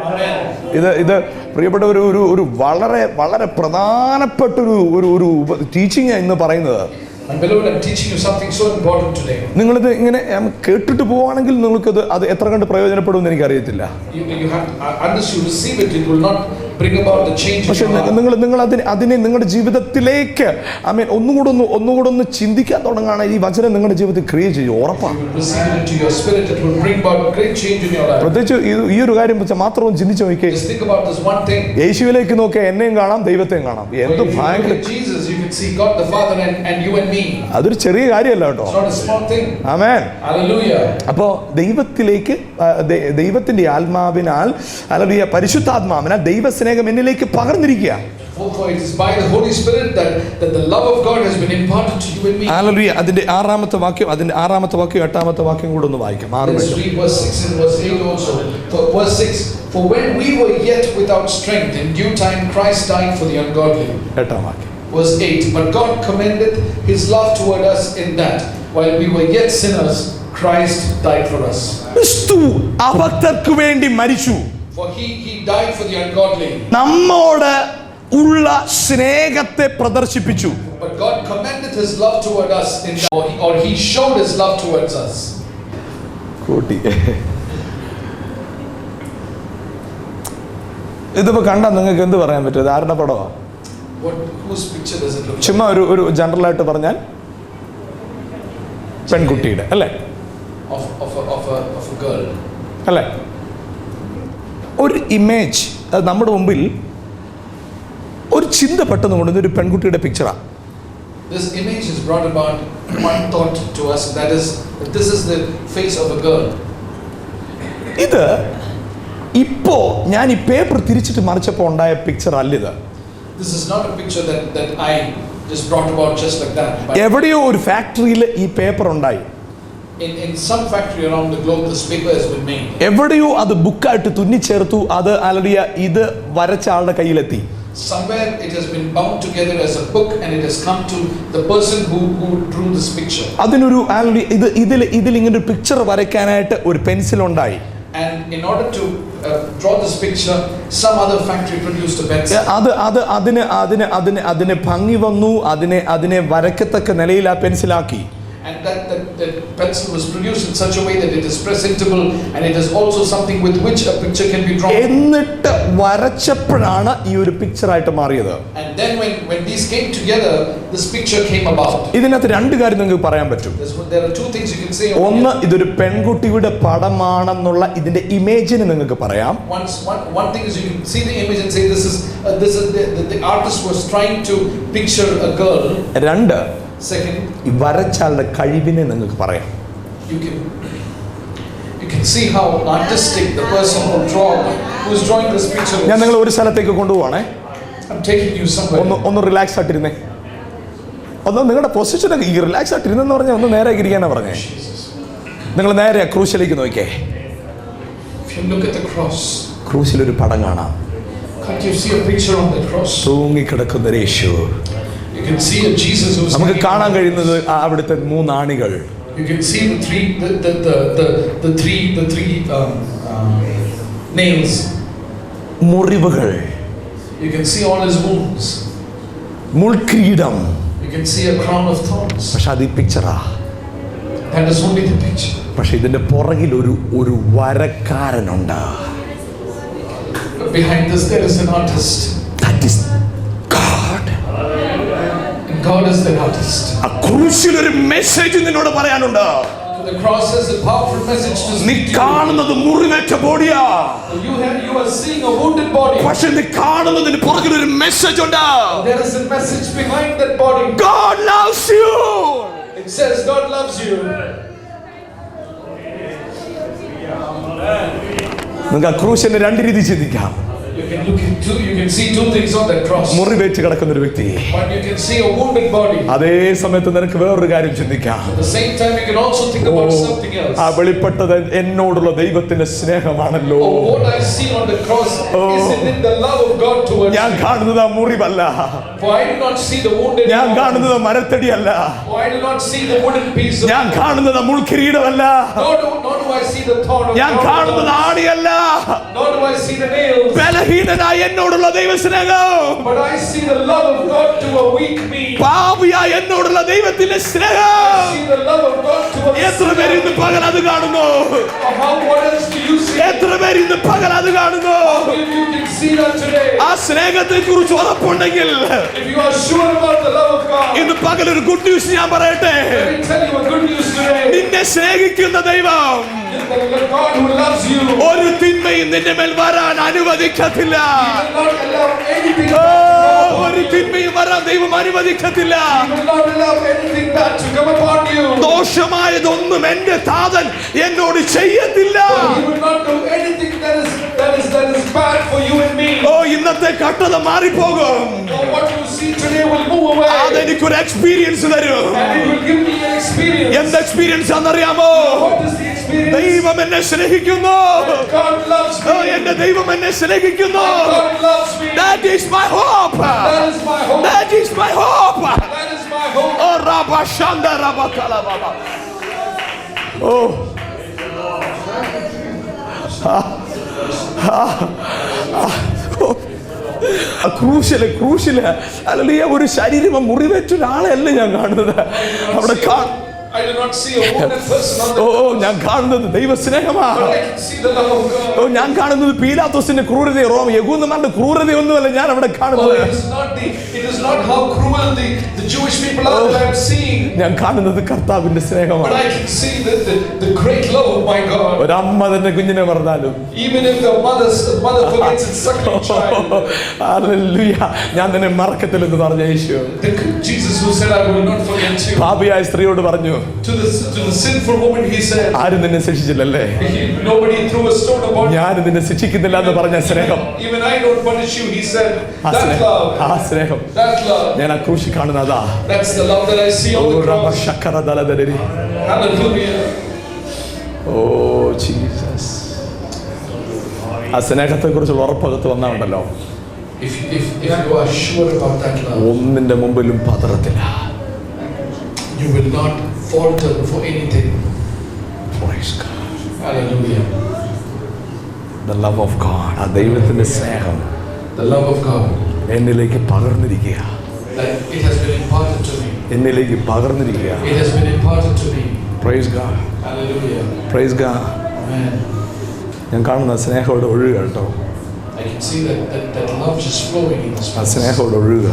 Amen. ഇത് പ്രിയപ്പെട്ട ഒരു വളരെ വളരെ പ്രധാനപ്പെട്ട ഒരു ടീച്ചിങ് ഇന്ന് പറയുന്നത്. And beloved, I'm teaching you something so important today. നിങ്ങളിത് ഇങ്ങനെ കേട്ടിട്ട് പോവാണെങ്കിൽ നിങ്ങൾക്കത് അത് എത്ര കണ്ട് പ്രയോജനപ്പെടുമെന്ന് എനിക്കറിയത്തില്ല. You have unless you receive it, it will not bring about the change in പക്ഷെ your life. നിങ്ങൾ അതിനെ നിങ്ങളുടെ ജീവിതത്തിലേക്ക് ഒന്നുകൂടെ ഒന്ന് ചിന്തിക്കാൻ തുടങ്ങുകയാണ് ഈ വചനം നിങ്ങളുടെ ജീവിതത്തിൽ ക്രിയേറ്റ് ചെയ്യും, ഉറപ്പാണ്. You will receive it into your spirit, it will bring about great change in your life. പ്രത്യേകിച്ച് ഈ ഒരു കാര്യം വെച്ചാൽ മാത്രം ചിന്തിച്ചു നോക്കിയേ. Just think about this one thing. യേശുവിലേക്ക് നോക്കിയാൽ എന്നെയും കാണാം, ദൈവത്തെയും കാണാം. എന്ത് If you look ഭയങ്കര, at Jesus, you can see God the Father and you and me. അതൊരു ചെറിയ കാര്യമല്ല കേട്ടോ. It's not a small thing. Amen. Hallelujah. അപ്പോ ദൈവത്തിലേക്ക് ദൈവത്തിന്റെ ആത്മാവിനാൽ, അല്ലെങ്കിൽ പരിശുദ്ധാത്മാവിനാൽ ദൈവസ്നേഹം എന്നിലേക്ക് പകർന്നിരിക്കുക. For it is by the Holy Spirit that the love of God has been imparted to you and me. Hallelujah. അതിന്റെ ആറാമത്തെ വാക്യം 8ാമത്തെ വാക്യം കൂടെ ഒന്ന് വായിക്കാം. Let's read verse 6 and verse 8 also. For verse 6, for when we were yet without strength, in due time Christ died for the ungodly. 8ാം വാക്യം. Verse 8, but God commended his love toward us in that, while we were yet sinners, Christ died for us. ക്രിസ്തു അഭക്തർക്ക് വേണ്ടി മരിച്ചു. For he died for the ungodly. നമ്മോട് ഉള്ള സ്നേഹത്തെ പ്രദർശിപ്പിച്ചു. But God commended his love toward us in that, or he showed his love towards us. കൂട്ടി. ഇതിപ്പോൾ കണ്ടാൽ നിങ്ങൾക്ക് എന്ത് പറയാൻ പറ്റും? ഇത് ആരുടെ പടമാണ്? Whose picture does it look like? ചുമ്മാ ഒരു ജനറലായിട്ട് പറഞ്ഞാൽ പെൺകുട്ടിയുടെ അല്ലേ? Of a girl. അല്ലേ? ഒരു ഇമേജ് നമ്മുടെ മുമ്പിൽ ഒരു ചിന്ത പെട്ടെന്ന് കൊണ്ടുവന്ന ഒരു പെൺകുട്ടിയുടെ പിക്ചറാണ്. This image is brought about one thought to us, that is, this is the face of a girl. ഇത് ഇപ്പോ ഞാൻ ഈ പേപ്പർ തിരിച്ചിട്ട് മറിച്ചപ്പോൾ ഉണ്ടായ picture അല്ലിത്. This is not a picture that I just brought about just like that. But എവിടെയോ ഒരു ഫാക്ടറിയിൽ ഈ പേപ്പർ ഉണ്ടായി. in some factory around the globe, this paper has been made. എവിടെയോ അത് ബുക്കായിട്ട് തുന്നിച്ചേർത്തു. അത് ആലടിയ ഇത് വരച്ച ആളുടെ കയ്യിലെത്തി. Somewhere it has been bound together as a book, and it has come to the person who drew this picture. അതിനൊരു ആലടി ഇതിൽ ഇങ്ങനെ ഒരു പിക്ചർ വരയ്ക്കാനായിട്ട് ഒരു പെൻസിൽ ഉണ്ടായി. And in order to draw this picture, some other factory produced a pencil. അതിന് ഭംഗി വന്നു. അതിനെ വരയ്ക്കത്തക്ക നിലയിൽ ആ പെൻസിലാക്കി. And that pencil was produced in such a way that it is presentable, and it is also something with which a picture can be drawn. എന്നിട്ട് വരച്ചപ്പോഴാണ് ഈ ഒരു പിക്ചറായിട്ട് മാറിയത്. And then when these came together, this picture came about. ഇതിനകത്ത് രണ്ട് കാര്യം നിങ്ങൾക്ക് പറയാൻ പറ്റും. There are two things you can say. ഒന്ന്, ഇതൊരു പെൺകുട്ടിയുടെ പടമാണെന്നുള്ള ഇതിന്റെ ഇമേജിന് നിങ്ങൾക്ക് പറയാം. One thing is you can see the image and say this is the artist was trying to picture a girl. രണ്ട്, Second, ഈ വരച്ചാളുടെ കഴിവിനെ നിങ്ങൾക്ക് പറയാം. you can see how artistic the person who is drawing this picture is. ഞാൻ നിങ്ങൾ ഒരു സ്ഥലത്തേക്ക് കൊണ്ടുപോവാണേ. I'm taking you somewhere. ഒന്ന് റിലാക്സ് ആയിട്ടിരുന്നേ. നിങ്ങളുടെ പൊസിഷനൊക്കെ ഈ റിലാക്സ് ആയിട്ടിരുന്നെന്ന് പറഞ്ഞാൽ ഒന്ന് നേരെ ഇരിക്കാനാ പറഞ്ഞേ. നിങ്ങൾ നേരെ ക്രൂശിലേക്ക് നോക്കിയേ. If you look at the cross, ക്രൂശിലൊരു പടം കാണാം. can't you see a picture on the cross? തൂങ്ങിക്കിടക്കുന്ന Yeshu. You can see a Jesus who's നമുക്ക് കാണാൻ കഴിയുന്നത് അവിടുത്തെ മൂന്നാണികൾ. You can see the three nails. മുറിവുകൾ. You can see all his wounds. മുൾക്കിരീടം. You can see a crown of thorns. പക്ഷെ അത് ഈ പിക്ചറാ. That is only the picture. പക്ഷെ ഇതിന്റെ പുറകിൽ ഒരു വരക്കാരനുണ്ട്. Behind this there is an artist. That is God. God is the artist. ആ ക്രൂശിൽ ഒരു മെസ്സേജ് നിന്നോട് പറയാനുണ്ട്. The cross has a powerful message to നീ speak to you. കാണുന്നത് മുറിവേറ്റ ബോഡിയാ. You are seeing a wounded body. പക്ഷെ നീ കാണുന്നതിന് പുറകിൽ ഒരു മെസ്സേജ് ഉണ്ട്. There is a message behind that body. God loves you. It says God loves you. നിങ്ങൾക്ക് ആ ക്രൂശിനെ രണ്ട് രീതി ചിന്തിക്കാം. You can see two things on that cross. മുറിവേറ്റ് കിടക്കുന്ന ഒരു വ്യക്തി. But you can see a wounded body. അതേ സമയത്ത് നിനക്ക് വേറൊരു കാര്യം ചിന്തിക്കാം. At the same time you can also think about something else. ആ വെളിപ്പെട്ടത് എന്നോടുള്ള ദൈവത്തിന്റെ സ്നേഹമാണല്ലോ. What I see on the cross is in the love of God towards me. ഞാൻ കാണുന്നത് ആ മുറിവല്ല. For I do not see the wounded. ഞാൻ കാണുന്നത് മരത്തടിയല്ല. For I do not see the wooden piece. ഞാൻ കാണുന്നത് മുൾക്കിരീടമല്ല. Nor do I see the thorn of God. ഞാൻ കാണുന്നത് ആണിയല്ല. Nor do I see the nails. ബലഹീനനായ എന്നോടുള്ള ദൈവസ്നേഹം. But I see the love of God to a weak me. പാപിയായ എന്നോടുള്ള ദൈവത്തിന്റെ I സ്നേഹം. see the love of God to a എത്ര പേര് ഇന്ന് പകൽ അത് കാണുന്നു? What else do you see? എത്ര പേര് ഇന്ന് പകൽ അത് കാണുന്നു? You can see that today. ആ സ്നേഹത്തെ കുറിച്ച് ഉറപ്പുണ്ടെങ്കിൽ If you are sure about the love of God, ഇന്ന് പകൽ ഒരു ഗുഡ് ന്യൂസ് ഞാൻ പറയട്ടെ. let me tell you a good news today. നിന്നെ സ്നേഹിക്കുന്ന ദൈവം The God who loves you will ഒരു തിന്മയും നിന്റെ മേൽ വരാൻ അനുവദിക്കത്തില്ല. not allow anything oh, bad to come ഒരു തിന്മയും വരാൻ ദൈവം അനുവദിക്കത്തില്ല. He will not allow anything bad to come upon you. ദോഷമായതൊന്നും എന്റെ താതൻ എന്നോട് ചെയ്യത്തില്ല. He will not do anything that is bad for you and me. ഓ, ഇന്നത്തെ കട്ടത മാറിപ്പോകും. Or what you see today will move away. അതെനിക്കൊരു എക്സ്പീരിയൻസ് തരും. And it will give me an experience. എന്ത് experience ആണെന്നറിയാമോ? What is the experience? ദൈവം എന്നെ സ്നേഹിക്കുന്നു. God loves ഓ, me. എന്റെ ദൈവം എന്നെ സ്നേഹിക്കുന്നു. God loves me. That is my hope. That is my hope. That is my hope. That is my hope. Oh, Rabba Shanda Rabba Kalababa. Oh. ക്രൂശില് അല്ലെങ്കിൽ ഒരു ശരീരം മുറിവേറ്റ ഒരാളെയല്ല ഞാൻ കാണുന്നത്. അവിടെ I do not see a wounded person on the ഓ ഞാൻ കാണുന്നത് ദൈവസ്നേഹമാണ്. but I can see the love of God. ഓ ഞാൻ കാണുന്നത് പീലാത്തോസിന്റെ ക്രൂരതയോ യഹൂദന്മാരുടെ ക്രൂരതയൊന്നുമല്ല ഞാൻ അവിടെ Oh, കാണുന്നത്. it is not how cruel the Jewish people are that I am seeing. ഞാൻ കാണുന്നത് കർത്താവിന്റെ But സ്നേഹമാണ്. I can see the great love of my God. ഒരമ്മ തന്നെ കുഞ്ഞിനെ പറഞ്ഞാലും Even if the mother forgets its suckling child. Hallelujah, ഞാൻ നിന്നെ മറക്കത്തില്ലെന്ന് പറഞ്ഞ യേശു The Jesus who said, I will not forget you. പാപിയായ സ്ത്രീയോട് പറഞ്ഞു, To the sinful woman he said, ആരും നിന്നെ ശിക്ഷിച്ചില്ലല്ലേ, nobody threw a stone upon you. ഞാൻ നിന്നെ ശിക്ഷിക്കുന്നില്ല എന്ന് പറഞ്ഞ സ്നേഹം. Even I don't punish you, he said. That love. ആ സ്നേഹം That love. ഞാൻ ആ ക്രൂശിൽ കാണുന്നതാ. That's the love that I see on the cross. Hallelujah. Oh Jesus. ആ സ്നേഹത്തെ കുറിച്ചുള്ള ഉറപ്പകത്ത് വന്നാണ്ടല്ലോ, If you are sure about that love, ഒന്നിന്റെ മുമ്പിലും പതറത്തില്ല. you will not falter before anything. Praise God. Hallelujah. The love of God. ആ ദൈവത്തിന്റെ സ്നേഹം The love of God, എന്നിലേക്ക് പകർന്നിരിക്കുക. that it has been imparted to me. എന്നിലേക്ക് പകർന്നിരിക്കുക. It has been imparted to me. Praise God. Hallelujah. Praise God. Amen. ഞാൻ കാണുന്ന സ്നേഹത്തോടെ ഒഴുകുക കേട്ടോ. I can see that love just flowing in this ആ place. സ്നേഹത്തോടെ ഒഴുകുക.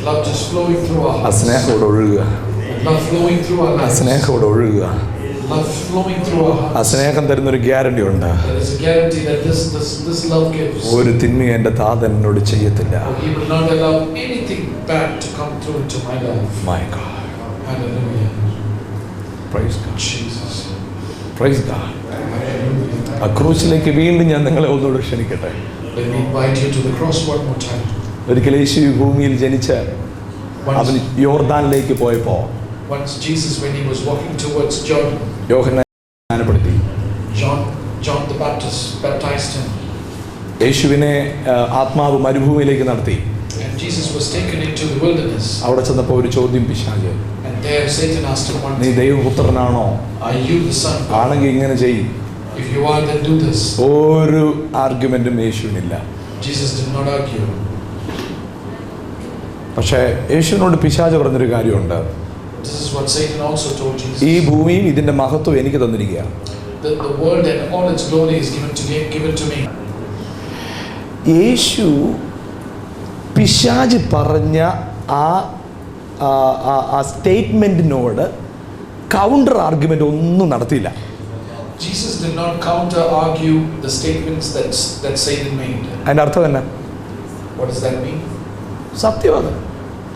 Love just flowing through our ആ hearts. സ്നേഹത്തോടെ ഒഴുകുക. Love flowing through our ആ lives. സ്നേഹത്തോടെ ഒഴുകുക. Love flowing through our ആ hearts. സ്നേഹം തരുന്നൊരു ഗ്യാരണ്ടി ഉണ്ട്. There is a guarantee that this love gives. ഒരു തിന്മയും എൻ്റെ താതൻ എന്നോട് ചെയ്യത്തില്ല. He will not allow anything bad to come through into my life. My God. Hallelujah. Praise God. Jesus. Praise God. Hallelujah. ആ ക്രൂശിലേക്ക് വീണ്ടും ഞാൻ നിങ്ങളെ ഒന്നുകൂടെ ക്ഷണിക്കട്ടെ. Let me invite you to the cross one more time. ഒരിക്കൽ യേശു ഈ ഭൂമിയിൽ ജനിച്ച് അവൻ യോർദാനിലേക്ക് പോയപ്പോ Once Jesus, when he was walking towards Jordan, യോഹന്നാനെ സ്നാനപ്പെടുത്തി. John the Baptist baptized him. യേശുവിനെ ആത്മാവ് മരുഭൂമിയിലേക്ക് നടത്തി. And Jesus was taken into the wilderness. അവിടെ ചെന്നപ്പോൾ ഒരു ചോദ്യം പിശാച്, And there Satan asked him one നീ thing. ദൈവപുത്രനാണോ? Are you the son of God? ആണെങ്കിൽ ഇങ്ങനെ ചെയ്യും. If you are, then do this. ഒരു ആർഗ്യുമെന്റും യേശുവിനില്ല. Jesus did not argue. പക്ഷേ യേശുവിനോട് പിശാച് പറഞ്ഞൊരു കാര്യമുണ്ട്. This is what Satan also told Jesus. ഈ ഭൂമിയും ഇതിന്റെ മഹത്വം എനിക്ക് തന്നിരിക്കുക. The world and all its glory is given to me. യേശു പിശാച് പറഞ്ഞ ആ സ്റ്റേറ്റ്മെന്റിനോട് കൗണ്ടർ ആർഗ്യുമെന്റ് ഒന്നും നടത്തിയില്ല. Jesus did not counter argue the statements that Satan made. അതിന്റെ അർത്ഥം തന്നെ What does that mean? സത്യമാണ്.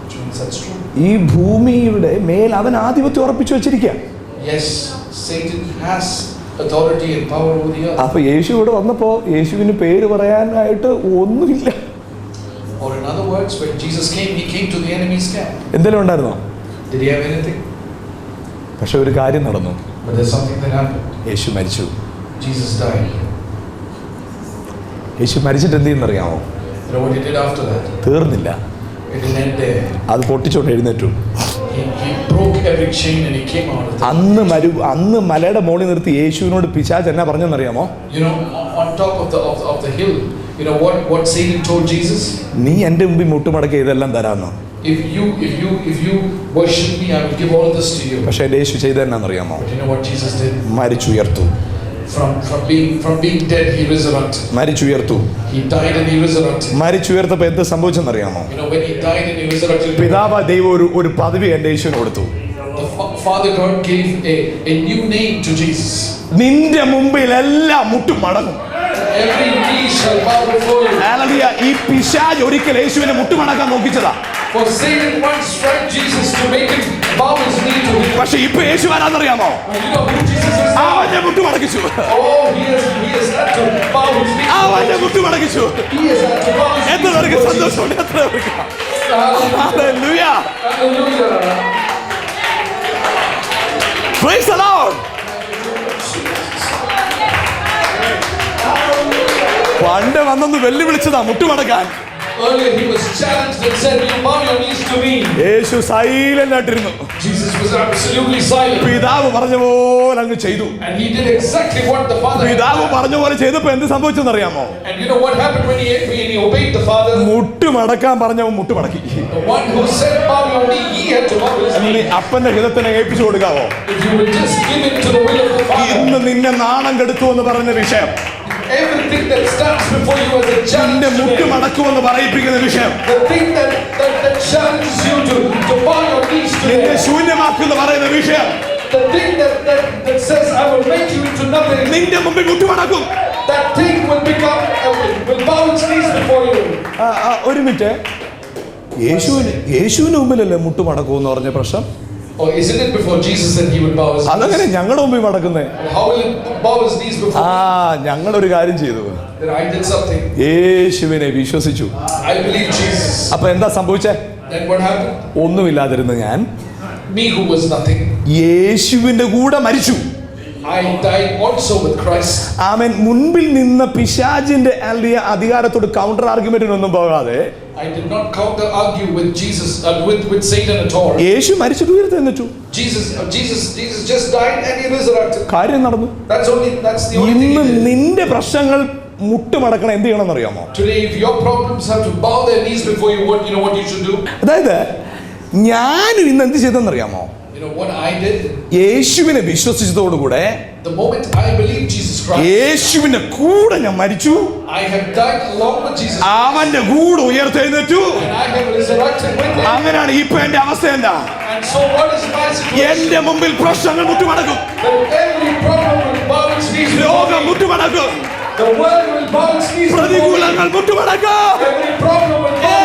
Which means that's true. ഈ ഭൂമിയുടെ മേൽ അവൻ ആധിപത്യം ഉറപ്പിച്ചു വെച്ചിരിക്കുക. Yes, Satan has authority and power over the earth. അപ്പൊ യേശു ഇവിടെ വന്നപ്പോ യേശുവിന് പേര് പറയാനായിട്ട് ഒന്നുമില്ല. Or in other words, when Jesus came, he came to the enemy's camp. എന്തെങ്കിലും ഉണ്ടായിരുന്നോ? Did he have anything? പക്ഷെ ഒരു കാര്യം നടന്നു. But there's something that happened. യേശു മരിച്ചു. Jesus died. യേശു മരിച്ചിട്ട് എന്ത് ചെയ്യുന്നറിയാമോ? You know what he did after that? തീർന്നില്ല. It didn't end there. അത് പൊട്ടിച്ചോണ്ട് എഴുന്നേറ്റു. He broke every chain and he came out of it. അന്ന് മലയുടെ മോളിൽ നിർത്തി യേശുവിനോട് പിശാച് എന്നാ പറഞ്ഞെന്നറിയാമോ? You know, on top of the hill, you know what Satan told Jesus? നീ എൻ്റെ മുമ്പിൽ മുട്ടുമടക്കി ഇതെല്ലാം തരാമെന്ന്. If you worship me, I will give all this to you. പക്ഷേ എൻ്റെ യേശു ചെയ്തതെന്നാന്നറിയാമോ? But you know what Jesus did? മരിച്ചുയർത്തു. From being dead, he resurrected. മരിച്ചുയർത്തു. He died and he resurrected. മരിച്ചുയർത്തപ്പോൾ എന്ത് സംഭവിച്ചെന്നറിയാമോ? You know, when he died and he resurrected, പിതാവ് ദൈവം ഒരു പദവി എൻ്റെ യേശുവിന് കൊടുത്തു. the Father God gave a new name to Jesus. നിന്റെ മുമ്പിൽ എല്ലാം മുട്ടും മടങ്ങും. Every knee shall bow before you. Hallelujah. ഈ പിശാച് ഒരിക്കൽ യേശുവിനെ മുട്ടുമടക്കാൻ നോക്കിച്ചതാ. For Satan once tried Jesus to make him bow his knee to him. പക്ഷെ ഇപ്പൊ യേശു ആരാന്നറിയാമോ? And you know who Jesus is now? അവന്റെ മുട്ടുമടക്കിച്ചു. Oh, he has had to bow his knee. അവന്റെ മുട്ടുമടക്കിച്ചു. He has had to bow his knee. എത്ര പേർക്ക് സന്തോഷമുണ്ട്? എത്ര പേർക്ക്? Hallelujah. Hallelujah. Praise the Lord. പണ്ട് വന്നൊന്ന് വെല്ലുവിളിച്ചതാ മുട്ടുമടക്കാൻ. Earlier he was challenged and said, "You bow your knees to me." യേശു silent ആയിട്ടിരുന്നു. Jesus was absolutely silent. പിതാവ് പറഞ്ഞ പോലെ അങ്ങ് ചെയ്തു. And he did exactly what the Father had പിതാവ് done. പറഞ്ഞ പോലെ ചെയ്തപ്പോ എന്ത് സംഭവിച്ചെന്നറിയാമോ? And you know what happened when he obeyed the Father? മുട്ടുമടക്കാൻ പറഞ്ഞവൻ മുട്ടുമടക്കി. The one who said bow your knee, he had to bow his knee. അപ്പന്റെ ഹിതത്തിനെ ഏൽപ്പിച്ചു കൊടുക്കാവോ? If you would just give in to the will of the Father. ഇന്ന് നിന്നെ നാണം കെടുത്തു എന്ന് പറഞ്ഞ വിഷയം, Everything that stands before you as a challenge നിന്റെ today, മുട്ടുമടക്കുമെന്ന് പറയിപ്പിക്കുന്ന വിഷയം, the thing that challenges you to bow your knees നിന്നെ today, ശൂന്യമാക്കുമെന്ന് പറയുന്ന വിഷയം, the thing that says I will make you into nothing, നിന്റെ മുമ്പിൽ മുട്ടുമടക്കും. that thing will bow its knees before you. ഒരു minute, യേശുവിന് മുമ്പിലല്ലേ മുട്ടുമടക്കുമെന്ന് പറഞ്ഞ പ്രശ്നം? Or isn't it before Jesus that he would bow his knees? അതങ്ങനെ ഞങ്ങളുടെ മുമ്പിൽ മടക്കുന്നേ? How will it bow his knees before me? ഞങ്ങളൊരു കാര്യം ചെയ്തു, That I did something. യേശുവിനെ വിശ്വസിച്ചു. I believe Jesus. അപ്പൊ എന്താ സംഭവിച്ചേ? Then what happened? ഒന്നുമില്ലാതിരുന്ന ഞാൻ Me who was nothing, യേശുവിന്റെ കൂടെ മരിച്ചു. I died also with Christ. ആമേൻ. മുൻപിൽ നിന്ന പിശാചിന്റെ അധികാരത്തോട് കൗണ്ടർ ആർഗ്യുമെന്റിനൊന്നും പോകാതെ I did not counter argue with Jesus, with Satan at all. യേശു മരിച്ചിട്ട് ഉയർത്തെഴുന്നേറ്റു. Jesus just died and he resurrected. കാര്യം നടന്നു. That's the only thing ഇന്ന് he did. നിന്റെ പ്രശ്നങ്ങൾ മുട്ടുമടക്കണം എന്ത് ചെയ്യണമെന്ന് അറിയാമോ? Today, if your problems have to bow their knees before you, you know what you should do? അതായത് ഞാനും ഇന്ന് എന്ത് ചെയ്തെന്നറിയാമോ? You know what I did? യേശുവിനെ വിശ്വസിച്ചതോടുകൂടെ, The moment I believed Jesus Christ, യേശുവിന്റെ കൂടെ ഞാൻ മരിച്ചു, I have died along with Jesus, അവന്റെ കൂടെ ഉയർത്തെഴുന്നേറ്റു. and I have resurrected with him. അങ്ങനെയാണ് ഇപ്പൊ എന്റെ അവസ്ഥ എന്താ? And so what is my situation? എന്റെ മുമ്പിൽ പ്രശ്നങ്ങൾ മുട്ടുമടക്കും, That every problem will bow its knees before ലോകം me. മുട്ടുമടക്കും, The world will bow its knees before me. പ്രതികൂലങ്ങൾ മുട്ടുമടക്കും. Every problem will bow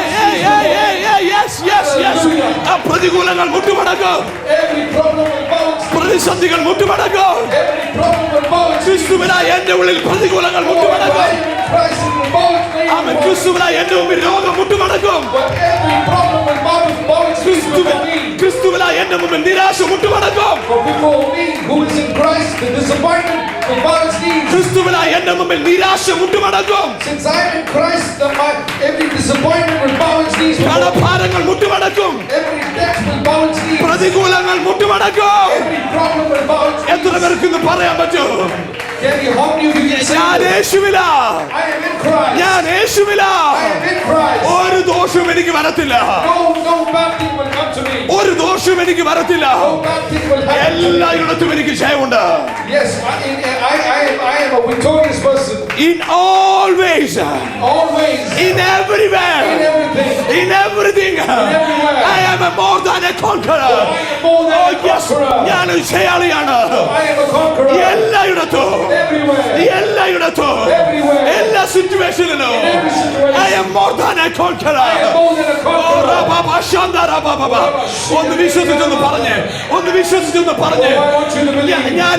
its knees before me. ആ പ്രതികൂലങ്ങൾ മുട്ടുമടക്കും, Every problem will bow its knees. പ്രതിസന്ധികൾ മുട്ടുമടക്കും. Every problem will bow its knees. ക്രിസ്തുവിനായി എന്റെ ഉള്ളിൽ പ്രതികൂലങ്ങൾ മുട്ടുമടക്കും. I am in Christ and will bow its knees amen. before me. ക്രിസ്തുവിനായി എന്റെ മുമ്പിൽ രോഗം മുട്ടുമടക്കും. But every problem will bow its knees before me. ക്രിസ്തുവിനായി എന്റെ മുമ്പിൽ നിരാശ മുട്ടുമടക്കും. For before me, who is in Christ, the disappointment will bow its knees. ക്രിസ്തുവിനായി എന്റെ മുമ്പിൽ നിരാശ മുട്ടുമടക്കും. Since I am in Christ, every disappointment will bow its knees before me. കടഭാരങ്ങൾ മുട്ടുമടക്കും, Every debt will bow its knees. പ്രതികൂലങ്ങൾ മുട്ടുമടക്കും. Every problem will bow its knees. എത്ര പേർക്ക് ഇന്ന് പറയാൻ പറ്റും? How many of you can say ഞാൻ this? യേശുവിലാ, I am in Christ. ഞാൻ യേശുവിലാ. I am in Christ. ഒരു ദോഷവും എനിക്ക് വരത്തില്ല, No bad thing will come to me. ഒരു ദോഷവും എനിക്ക് വരത്തില്ല. No bad thing will happen to me. എല്ലായിടത്തും എനിക്ക് ജയമുണ്ട്. Yes, I am a victorious person. In all ways, Always. in everywhere, In everything. in everything, everywhere. I am a more than a conqueror. I am more than a Yes, conqueror. ഞാനൊരു ജയാളിയാണ്. I am a conqueror. എല്ലായിടത്തും, Everywhere. എല്ലായിടത്തും, Everywhere. എല്ലാ സിറ്റുവേഷനിലും In every situation. I am more than a conqueror. I am more than a conqueror. ഒന്ന് വിശ്വസിച്ചൊന്ന് പറഞ്ഞേ, ഒന്ന് വിശ്വസിച്ചൊന്ന് പറഞ്ഞേ. Oh, I want you to believe. ഞാൻ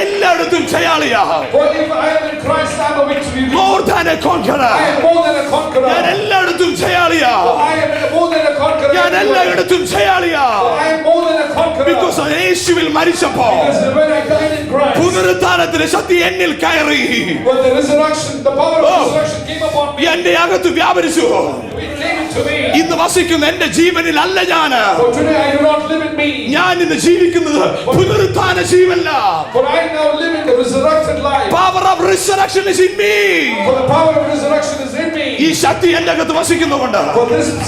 എല്ലായിടത്തും ജയാളിയാ. For if I am in Christ, I am a victory. More than a conqueror. I am more than a conqueror. ഞാൻ എല്ലായിടത്തും ജയാളിയാ. I am more than a conqueror. ഞാൻ എല്ലായിടത്തും ജയാളിയാ. I am more than a conqueror. Because യേശുവിൽ മരിച്ചപ്പോ Because when I died in Christ, പുനരുത്ഥാനത്തിന്റെ ശക്തി എന്നിൽ കയറി, when the resurrection, the power of resurrection came upon me, എന്റെ അകത്ത് വ്യാപരിച്ചു. it came into me. ഇന്ന് വസിക്കുന്ന എന്റെ ജീവനിൽ അല്ല ഞാന്, For today I do not live in me, ഞാൻ ഇന്ന് ജീവിക്കുന്നത് പുനരുത്ഥാന ജീവനല്ല. for I now live in the resurrected life. Power of resurrection is in me. For the power of resurrection is in me. ഈ ശക്തി എന്റെ അകത്ത് വസിക്കുന്നുകൊണ്ട്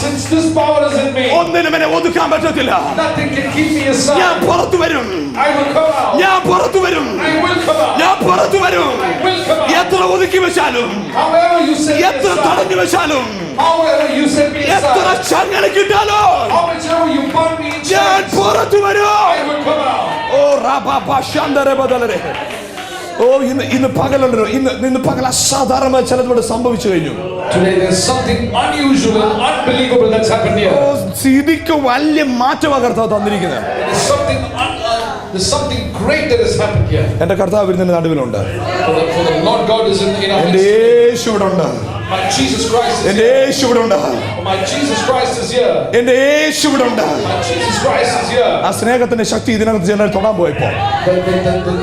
Since this power is in me, ഒന്നിനും എന്നെ ഒതുക്കാൻ പറ്റത്തില്ല. nothing can keep me ഞാൻ aside. പുറത്തു വരും, I will come out. ഞാൻ പുറത്തു വരും, I will come out. ഞാൻ പുറത്തു വരും. I will come out. എത്ര ഒതുക്കി വെച്ചാലും, However you set me എത്ര aside, തടഞ്ഞു വെച്ചാലും, however you set me എത്ര aside, ചങ്ങലക്കിട്ടാലോ how much ever you burn me in ഞാൻ chains, പുറത്തു വരും. I will come out. ഓ റാബാബാശാന്തര ബദലരെ. ഓ ഇന്ന് പകലുണ്ടല്ലോ, ഇന്ന് പകൽ അസാധാരണമായ ചിലതോടെ സംഭവിച്ചു കഴിഞ്ഞു. Today there's something unusual and unbelievable that's happened here. ഓ സ്ഥിതിക്ക് വലിയ മാറ്റമാണ് കർത്താവ് തന്നിരിക്കുന്നത്. There's something great that has happened here. എന്റെ കർത്താവ് ഇതിന്റെ നടുവിലുണ്ട്. For the Lord God is in our എന്റെ midst. യേശു ഇവിടെ ഉണ്ട്. My Jesus Christ is എന്റെ here. യേശു ഇവിടെ ഉണ്ട്. My Jesus Christ is here. എന്റെ യേശു ഇവിടെ ഉണ്ട്. My Jesus Christ is here. ആ സ്നേഹത്തിന്റെ ശക്തി ഇതിനകത്ത് ചിലർ തൊടാൻ പോയപ്പോ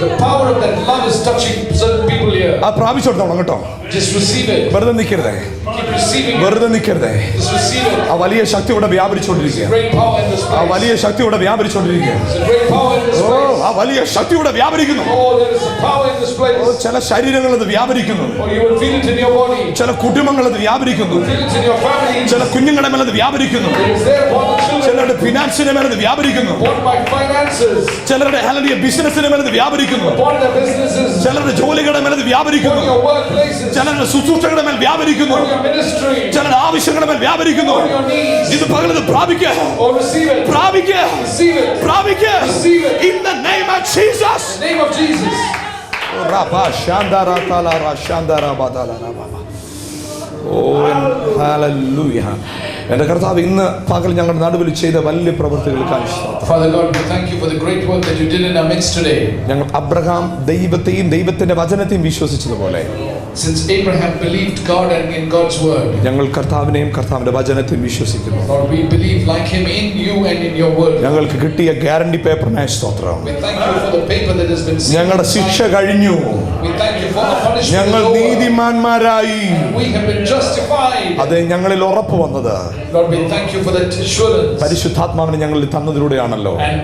The power of that love is touching certain people here. ആ പ്രാപിച്ചെടുത്തോണം കേട്ടോ, Just receive it. വെറുതെ നിൽക്കരുതേ. Keep receiving it. വെറുതെ നിൽക്കരുതേ. Just receive it. ആ വലിയ ശക്തി ഇവിടെ വ്യാപരിച്ചുകൊണ്ടിരിക്കുക. Great power in this ആ place. വലിയ ശക്തി ഇവിടെ വ്യാപരിച്ചുകൊണ്ടിരിക്കുക. There's a great power in this oh, place. ആ വലിയ ശക്തി ഇവിടെ വ്യാപരിക്കുന്നു. Oh, there is a power in this place. ഓ, ചില ശരീരങ്ങൾ അത് വ്യാപരിക്കുന്നു. Oh, you will feel it in your body. ചില കുടുംബങ്ങൾ അത് വ്യാപരിക്കുന്നു. Feel it in your family. ചില കുഞ്ഞുങ്ങളുടെ മേൽ അത് വ്യാപരിക്കുന്നു. It is there upon the children. ചിലരുടെ ഫിനാൻസിന്റെ മേൽ അത് വ്യാപരിക്കുന്നു. Upon my finances. ചിലരുടെ ഹല്ലേലൂയ ബിസിനസിന്റെ മേൽ അത് വ്യാപരിക്കുന്നു. Upon their businesses. ചിലരുടെ ജോലികളുടെ മേൽ അത് Upon വ്യാപരിക്കുന്നു. your workplaces. ചിലരുടെ ശുശ്രൂഷകളുടെ മേൽ വ്യാപരിക്കുന്നു. Upon your ministry. ചിലരുടെ ആവശ്യങ്ങളുടെ മേൽ വ്യാപരിക്കുന്നു. Upon your needs. ഇത് പകലത് പ്രാപിക്കുക. Oh, receive it. പ്രാപിക്കുക. Receive it. പ്രാപിക്കുക. Receive it. In the name of Jesus. In the name of Jesus. Rabba Shandara Talara Shandara Badala Rabba. Oh, hallelujah. എൻ്റെ കർത്താവ് ഇന്ന് പകൽ ഞങ്ങളുടെ നടുവിൽ ചെയ്ത വലിയ പ്രവൃത്തികൾക്കായി സ്തോത്രം. Father God, we thank you for the great work that you did in our midst today. ഞങ്ങൾ അബ്രഹാം ദൈവത്തെയും ദൈവത്തിന്റെ വചനത്തെയും വിശ്വസിച്ചതുപോലെ Since Abraham believed God and in God's word, ഞങ്ങൾ കർത്താവിനെയും കർത്താവിന്റെ വചനത്തെയും വിശ്വസിക്കുന്നു. Lord, we believe like him in you and in your word. ഞങ്ങൾക്ക് കിട്ടിയ guarantee പേപ്പറിനായി സ്തോത്രം. We thank you for the paper that has been sealed. ഞങ്ങളുടെ ശിക്ഷ കഴിഞ്ഞു. We thank you for the punishment ഞങ്ങൾ is over. നീതിമാന്മാരായി. We have been justified. അത് ഞങ്ങളിൽ ഉറപ്പ് വന്നത് Lord, we thank you for that assurance. പരിശുദ്ധാത്മാവിനെ ഞങ്ങളിൽ തന്നതിലൂടെയാണല്ലോ. And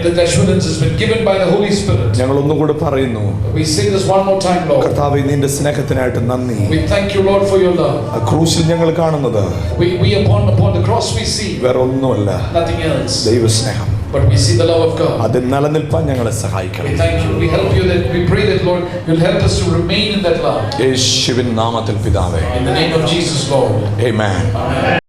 that assurance has been given by the Holy Spirit. ഞങ്ങൾ ഒന്നും കൂടെ പറയുന്നു, We say this one more time, Lord. കർത്താവേ നിന്റെ സ്നേഹത്തിനായിട്ട് നന്ദി. We thank you, Lord, for your love. ആ ക്രൂശിൽ ഞങ്ങൾ കാണുന്നത് We upon the cross we see വേറെ ഒന്നുമല്ല, nothing else, ദൈവസ്നേഹം. but we see the love of God. അത് നിലനിൽപ്പാൻ ഞങ്ങളെ സഹായിക്കണം. We thank you. We help you that we pray that, Lord, you'll help us to remain in that love. യേശുവിൻ നാമത്തിൽ പിതാവേ. In the name of Jesus, Lord. Amen. Amen.